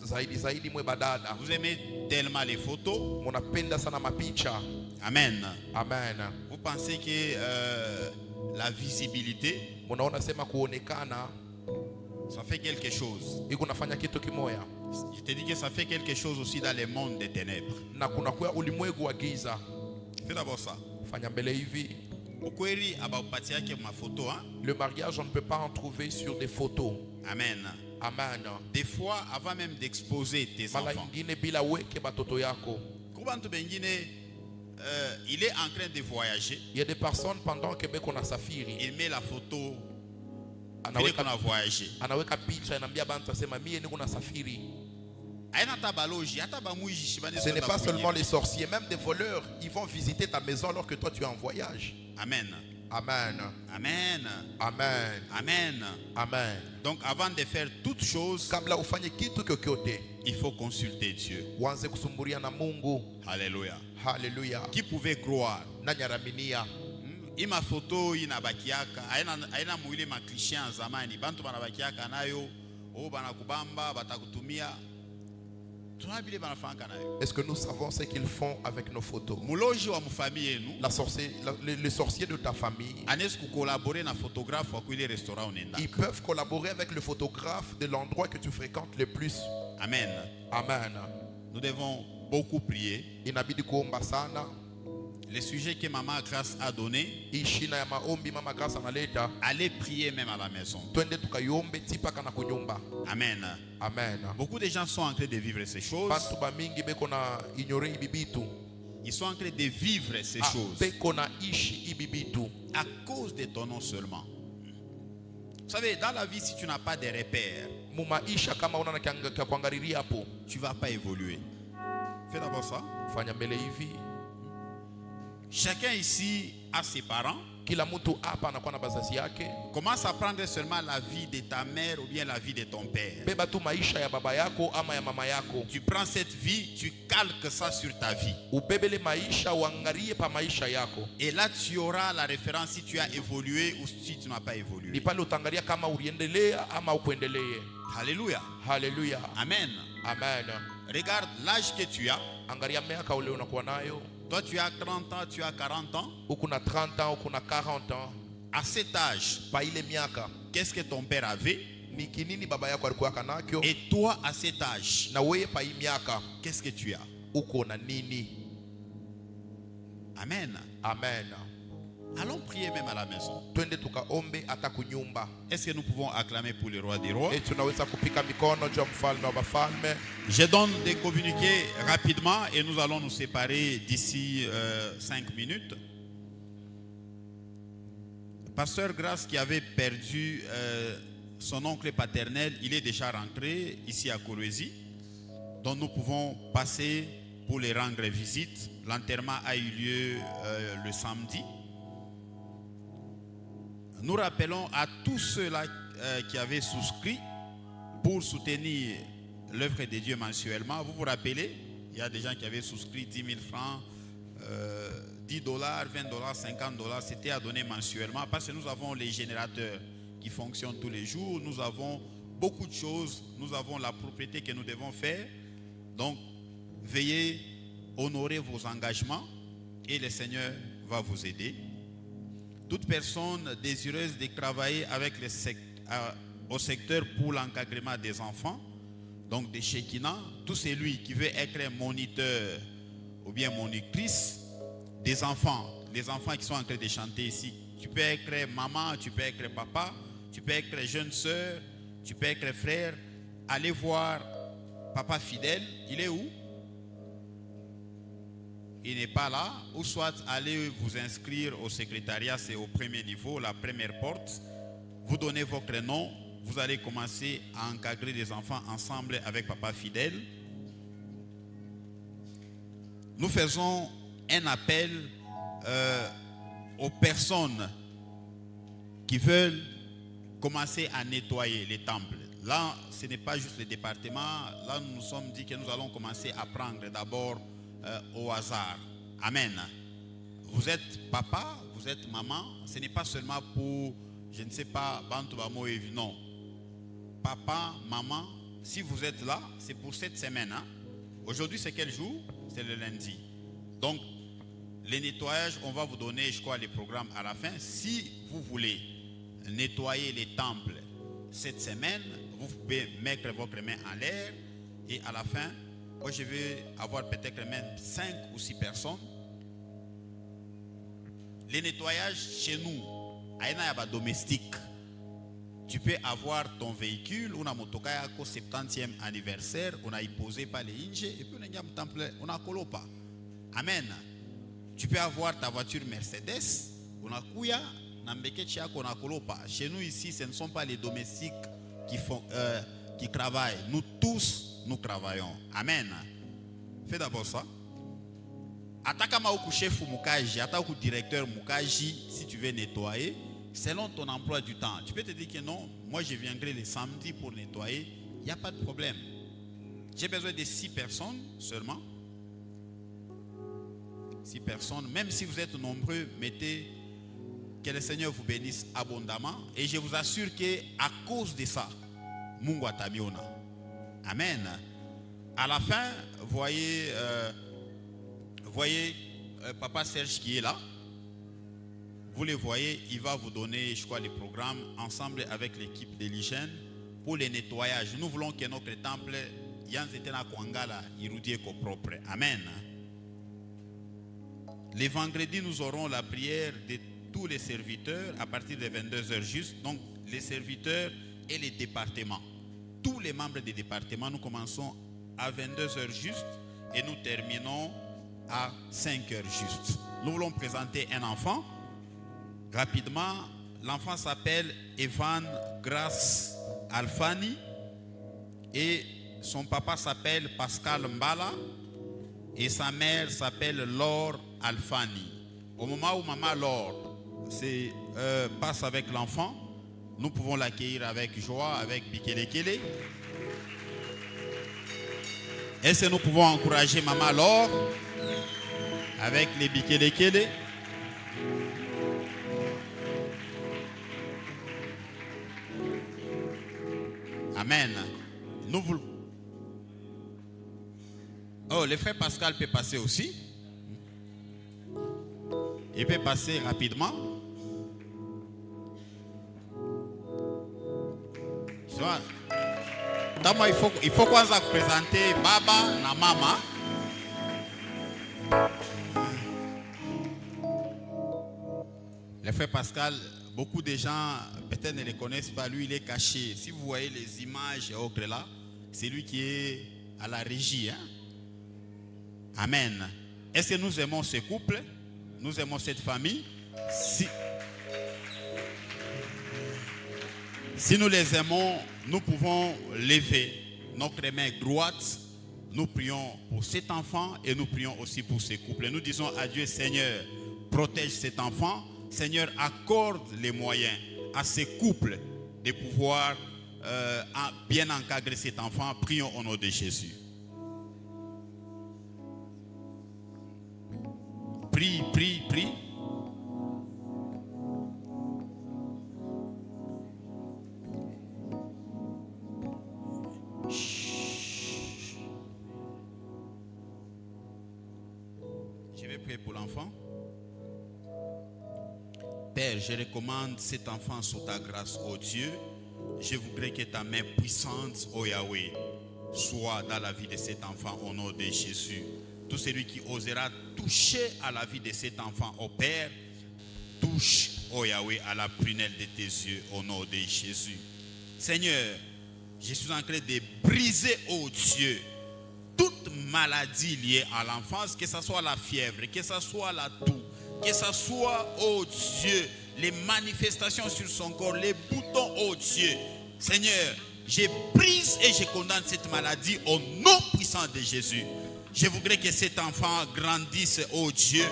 Zaidi mwe badada. Vous aimez tellement les photos. Munapenda sana mapicha. Amen. Amen. Vous pensez que la visibilité, Munaona sema kuonekana ça fait quelque chose. iko nafanya kitu kimoya. Je te dis que ça fait quelque chose aussi dans le monde des ténèbres. Na kuna kwa ulimwengu wa giza. Fais d'abord ça. Fanya mbele hivi. Ukweli abapatia yake mafoto, hein? Le mariage, on ne peut pas en trouver sur des photos. Amen. Amen. Des fois, avant même d'exposer tes Mala enfants, ingine bila weke batoto yako. Kubantu bengine, il est en train de voyager. Il y a des personnes pendant que beko na safiri. Il met la photo. Vile qu'on a voyagé. Anaweka picha inaambia bantu asema mie niko na safiri. Ce n'est pas seulement les sorciers, même des voleurs, ils vont visiter ta maison alors que toi tu es en voyage. Amen. Amen. Amen. Amen. Amen. Amen. Donc avant de faire toutes choses, Kabla ufanye kitu kyokyote, il faut consulter Dieu. uanze kusumburia na Mungu. Alléluia. Hallelujah. Qui pouvait croire? Nani araminia? Ima photo inabakiaka aina mwile makliché en zamani bantu banabakiaka nayo o banakubamba batakutumia tunabile banafanga nayo. Est-ce que nous savons ce qu'ils font avec nos photos? Muloji wa mufamille yenu Les sorciers de ta famille, anes collaborer na photographe wa kuile restaurant onenda. ils peuvent collaborer avec le photographe de l'endroit que tu fréquentes le plus. Amen. Amen. Nous devons beaucoup prier. Inabidi kuomba sana. Les sujets que Maman Grâce a donné, Ishina ya maombi Mama Grace analeta. allez prier même à la maison. Twende tukayombe tipaka na kunyumba. Amen. Amen. Beaucoup de gens sont en train de vivre ces choses. Bantu ba mingi beko na ignore ibibitu. Ils sont en train de vivre ces choses Beko na ishi ibibitu. à cause de ton nom seulement. Vous savez, dans la vie, si tu n'as pas de repères, Mumaisha kama una na kya kuangalilia hapo, tu ne vas pas évoluer. Fais d'abord ça. fanya mbele hivi. Chacun ici a ses parents. Kila mtu hapa anakuwa na bazazi yake. Commence à prendre seulement la vie de ta mère ou bien la vie de ton père. Beba tu maisha ya baba yako ama ya mama yako. Tu prends cette vie, tu calques ça sur ta vie. Ubebele maisha uangalie pa maisha yako. Et là, tu auras la référence si tu as évolué ou si tu n'as pas Ni évolué. pale utangalia kama uliendelea ama ukuendelee. Alléluia. Hallelujah. Amen. Amen. Regarde l'âge que tu as. Angalia miaka ule unakuwa nayo. Toi, tu as 30 ans, tu as 40 ans. Uko na 30 ans, uko na 40 ans. À cet âge, Pa ile miaka, qu'est-ce que ton père avait? ni kinini baba yako alikuwa kanakyo? Et toi, à cet âge, Na wewe pa hii miaka qu'est-ce que tu as? uko na nini? Amen. Amen. Allons prier même à la maison. Twende tukaombe hata kunyumba. Est-ce que nous pouvons acclamer pour le roi des rois? E tunaweza kupika mikono juu ya mfalme wa bafalme. Je donne des communiqués rapidement et nous allons nous séparer d'ici 5 minutes. Pasteur Grâce qui avait perdu son oncle paternel, il est déjà rentré ici à Kolwezi. Donc nous pouvons passer pour les rendre visite. L'enterrement a eu lieu le samedi. Nous rappelons à tous ceux-là qui avaient souscrit pour soutenir l'œuvre de Dieu mensuellement. Vous vous rappelez, il y a des gens qui avaient souscrit 10 000 francs, 10 dollars, 20 dollars, 50 dollars. C'était à donner mensuellement parce que nous avons les générateurs qui fonctionnent tous les jours. Nous avons beaucoup de choses. Nous avons la propriété que nous devons faire. Donc, veuillez honorer vos engagements et le Seigneur va vous aider. Toute personne désireuse de travailler avec au secteur pour l'encadrement des enfants, donc des Shekinah, tout celui qui veut être un moniteur ou bien monitrice des enfants, les enfants qui sont en train de chanter ici, tu peux être maman, tu peux être papa, tu peux être jeune soeur, tu peux être frère. Allez voir Papa Fidèle, il est où? Il n'est pas là, ou soit allez vous inscrire au secrétariat, c'est au premier niveau, la première porte. Vous donnez votre nom, vous allez commencer à encadrer les enfants ensemble avec Papa Fidèle. Nous faisons un appel aux personnes qui veulent commencer à nettoyer les temples. Là, ce n'est pas juste le département. Là, nous nous sommes dit que nous allons commencer à prendre d'abord au hasard. Amen. Vous êtes papa, vous êtes maman. Ce n'est pas seulement pour, je ne sais pas, non. Papa, maman, si vous êtes là, c'est pour cette semaine. Hein? Aujourd'hui, c'est quel jour? C'est le lundi. Donc, les nettoyages, on va vous donner, je crois, les programmes à la fin. Si vous voulez nettoyer les temples cette semaine, vous pouvez mettre votre main en l'air et à la fin, moi je vais avoir peut-être même 5 ou 6 personnes. Les nettoyages chez nous, à un domestique, tu peux avoir ton véhicule, on a mon toka au 70e anniversaire, on a imposé par les Inge et puis on a colopa. Amen. Tu peux avoir ta voiture Mercedes, on a Kouya, on a colopa. Chez nous ici, ce ne sont pas les domestiques qui travaillent. Nous tous, nous travaillons. Amen. Fais d'abord ça. Atakama au chef Mukaji, attaque au directeur Mukaji, si tu veux nettoyer, selon ton emploi du temps. Tu peux te dire que non, moi je viendrai le samedi pour nettoyer, il n'y a pas de problème. J'ai besoin de 6 personnes seulement. 6 personnes, même si vous êtes nombreux, mettez, que le Seigneur vous bénisse abondamment. Et je vous assure qu'à cause de ça, Mungu atamiona. Amen. À la fin, voyez Papa Serge qui est là. Vous le voyez, il va vous donner, je crois, les programmes ensemble avec l'équipe de l'hygiène pour les nettoyages. Nous voulons que notre temple, propre. Amen. Les vendredis, nous aurons la prière de tous les serviteurs à partir de 22h juste. Donc, les serviteurs et les départements. Tous les membres des départements, nous commençons à 22h juste et nous terminons à 5h juste. Nous voulons présenter un enfant. Rapidement, l'enfant s'appelle Evan Grace Alfani et son papa s'appelle Pascal Mbala et sa mère s'appelle Laure Alfani. Au moment où maman Laure passe avec l'enfant, nous pouvons l'accueillir avec joie, avec Bikelekele. Est-ce que nous pouvons encourager maman Laure avec les Bikelekele? Amen. Nous voulons. Oh, le frère Pascal peut passer aussi. Il peut passer rapidement. Il faut qu'on se présenter Baba na Mama. Le frère Pascal, beaucoup de gens peut-être ne le connaissent pas. Lui, il est caché. Si vous voyez les images autres là, c'est lui qui est à la régie. Hein? Amen. Est-ce que nous aimons ce couple? Nous aimons cette famille? Si nous les aimons, nous pouvons lever notre main droite. Nous prions pour cet enfant et nous prions aussi pour ce couple. Nous disons à Dieu, Seigneur, protège cet enfant. Seigneur, accorde les moyens à ce couple de pouvoir bien encadrer cet enfant. Prions au nom de Jésus. Prie, prie, prie. Je vais prier pour l'enfant. Père, je recommande cet enfant sous ta grâce, ô Dieu. Je voudrais que ta main puissante, ô Yahweh, soit dans la vie de cet enfant au nom de Jésus. Tout celui qui osera toucher à la vie de cet enfant, ô Père, touche, ô Yahweh, à la prunelle de tes yeux au nom de Jésus. Seigneur, je suis en train de briser, ô Dieu, toute maladie liée à l'enfance, que ce soit la fièvre, que ce soit la toux, que ce soit, oh Dieu, les manifestations sur son corps, les boutons, oh Dieu, Seigneur, j'ai prise et je condamne cette maladie au nom puissant de Jésus. Je voudrais que cet enfant grandisse, oh Dieu,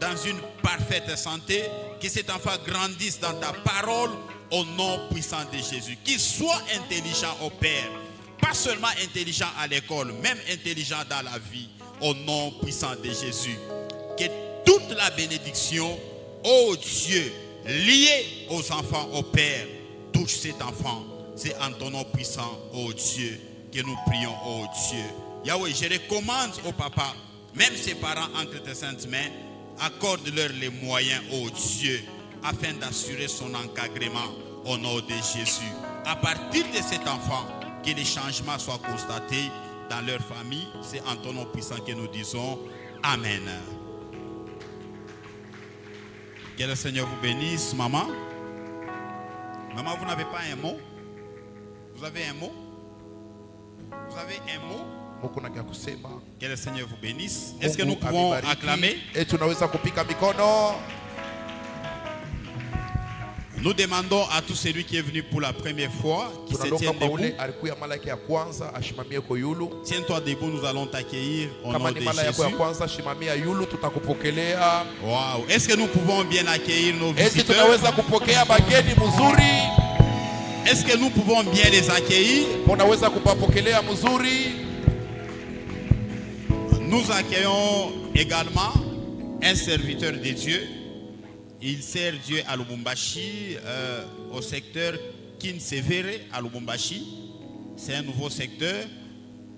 dans une parfaite santé, que cet enfant grandisse dans ta parole au nom puissant de Jésus. Qu'il soit intelligent au Père, pas seulement intelligent à l'école, même intelligent dans la vie, au nom puissant de Jésus. Que toute la bénédiction, oh Dieu, liée aux enfants, au Père, touche cet enfant. C'est en ton nom puissant, oh Dieu, que nous prions, oh Dieu. Yahweh, je recommande au papa, même ses parents entre tes saintes mains, accorde-leur les moyens, oh Dieu, afin d'assurer son encadrement au nom de Jésus. À partir de cet enfant, que les changements soient constatés dans leur famille. C'est en ton nom puissant que nous disons Amen. Que le Seigneur vous bénisse, maman. Maman, vous n'avez pas un mot? Vous avez un mot? Vous avez un mot? Que le Seigneur vous bénisse. Est-ce que nous pouvons acclamer? Nous demandons à tout celui qui est venu pour la première fois, qui se tient debout. Tiens-toi debout, nous allons t'accueillir au nom de Jésus. Wow. Est-ce que nous pouvons bien accueillir nos visiteurs? Est-ce que nous pouvons bien les accueillir? Nous accueillons également un serviteur de Dieu. Il sert Dieu à Lubumbashi, au secteur Kinsevere à Lubumbashi. C'est un nouveau secteur.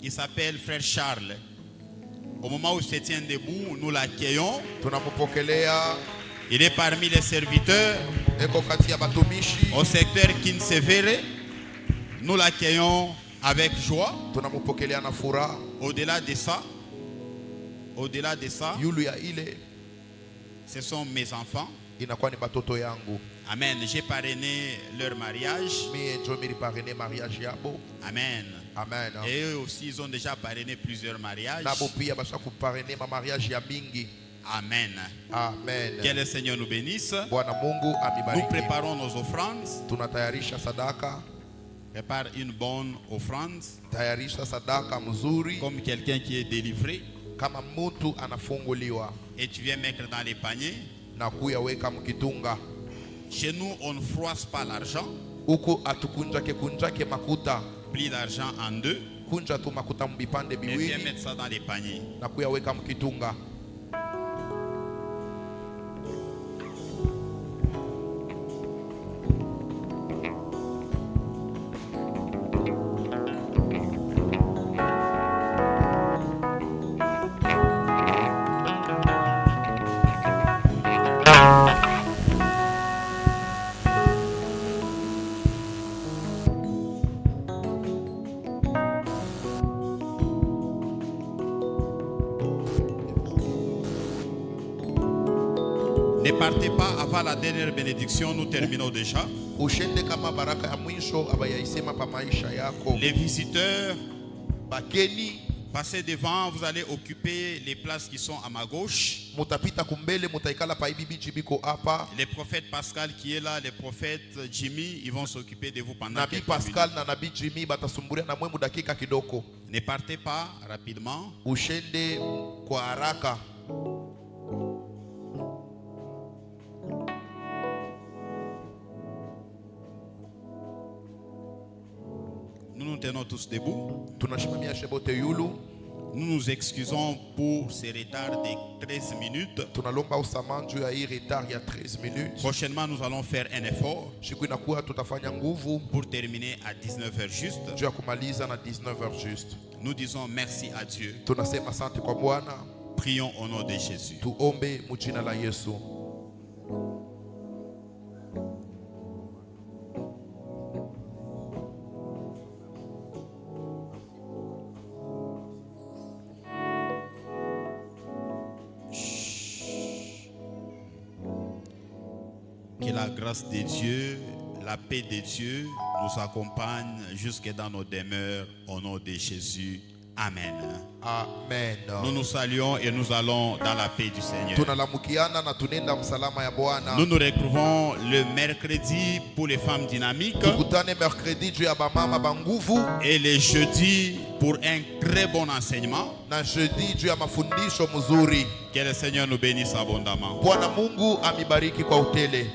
Il s'appelle Frère Charles. Au moment où il se tient debout, nous l'accueillons. Il est parmi les serviteurs au secteur Kinsevere. Nous l'accueillons avec joie. Au-delà de ça, ce sont mes enfants. Amen. J'ai parrainé leur mariage. Amen. Amen. Et eux aussi, ils ont déjà parrainé plusieurs mariages. Amen. Amen. Que le Seigneur nous bénisse. Nous préparons nos offrandes. Prépare une bonne offrande. Comme quelqu'un qui est délivré. Et tu viens mettre dans les paniers. Chez nous, on ne froisse pas l'argent. Plie l'argent en deux. Et viens mettre ça dans les paniers. Ne partez pas avant la dernière bénédiction, nous terminons déjà. Les visiteurs, passez devant, vous allez occuper les places qui sont à ma gauche. Le prophète Pascal qui est là, le prophète Jimmy, ils vont s'occuper de vous pendant quelques minutes. Ne partez pas rapidement. Nous nous tenons tous debout. Nous nous excusons pour ce retard de 13 minutes. Prochainement, nous allons faire un effort pour terminer à 19h juste. Nous disons merci à Dieu. Prions au nom de Jésus. Que la grâce de Dieu, la paix de Dieu nous accompagne jusque dans nos demeures au nom de Jésus. Amen. Amen. Nous nous saluons et nous allons dans la paix du Seigneur. Tunalamukiana na tunaenda msalama ya Bwana. Nous nous retrouvons le mercredi pour les femmes dynamiques Tukutane mercredi juu ya bamama banguvu et le jeudi pour un très bon enseignement. na jeudi juu ya mafundisho mzuri. Que le Seigneur nous bénisse abondamment. Bwana Mungu amibariki kwa utele.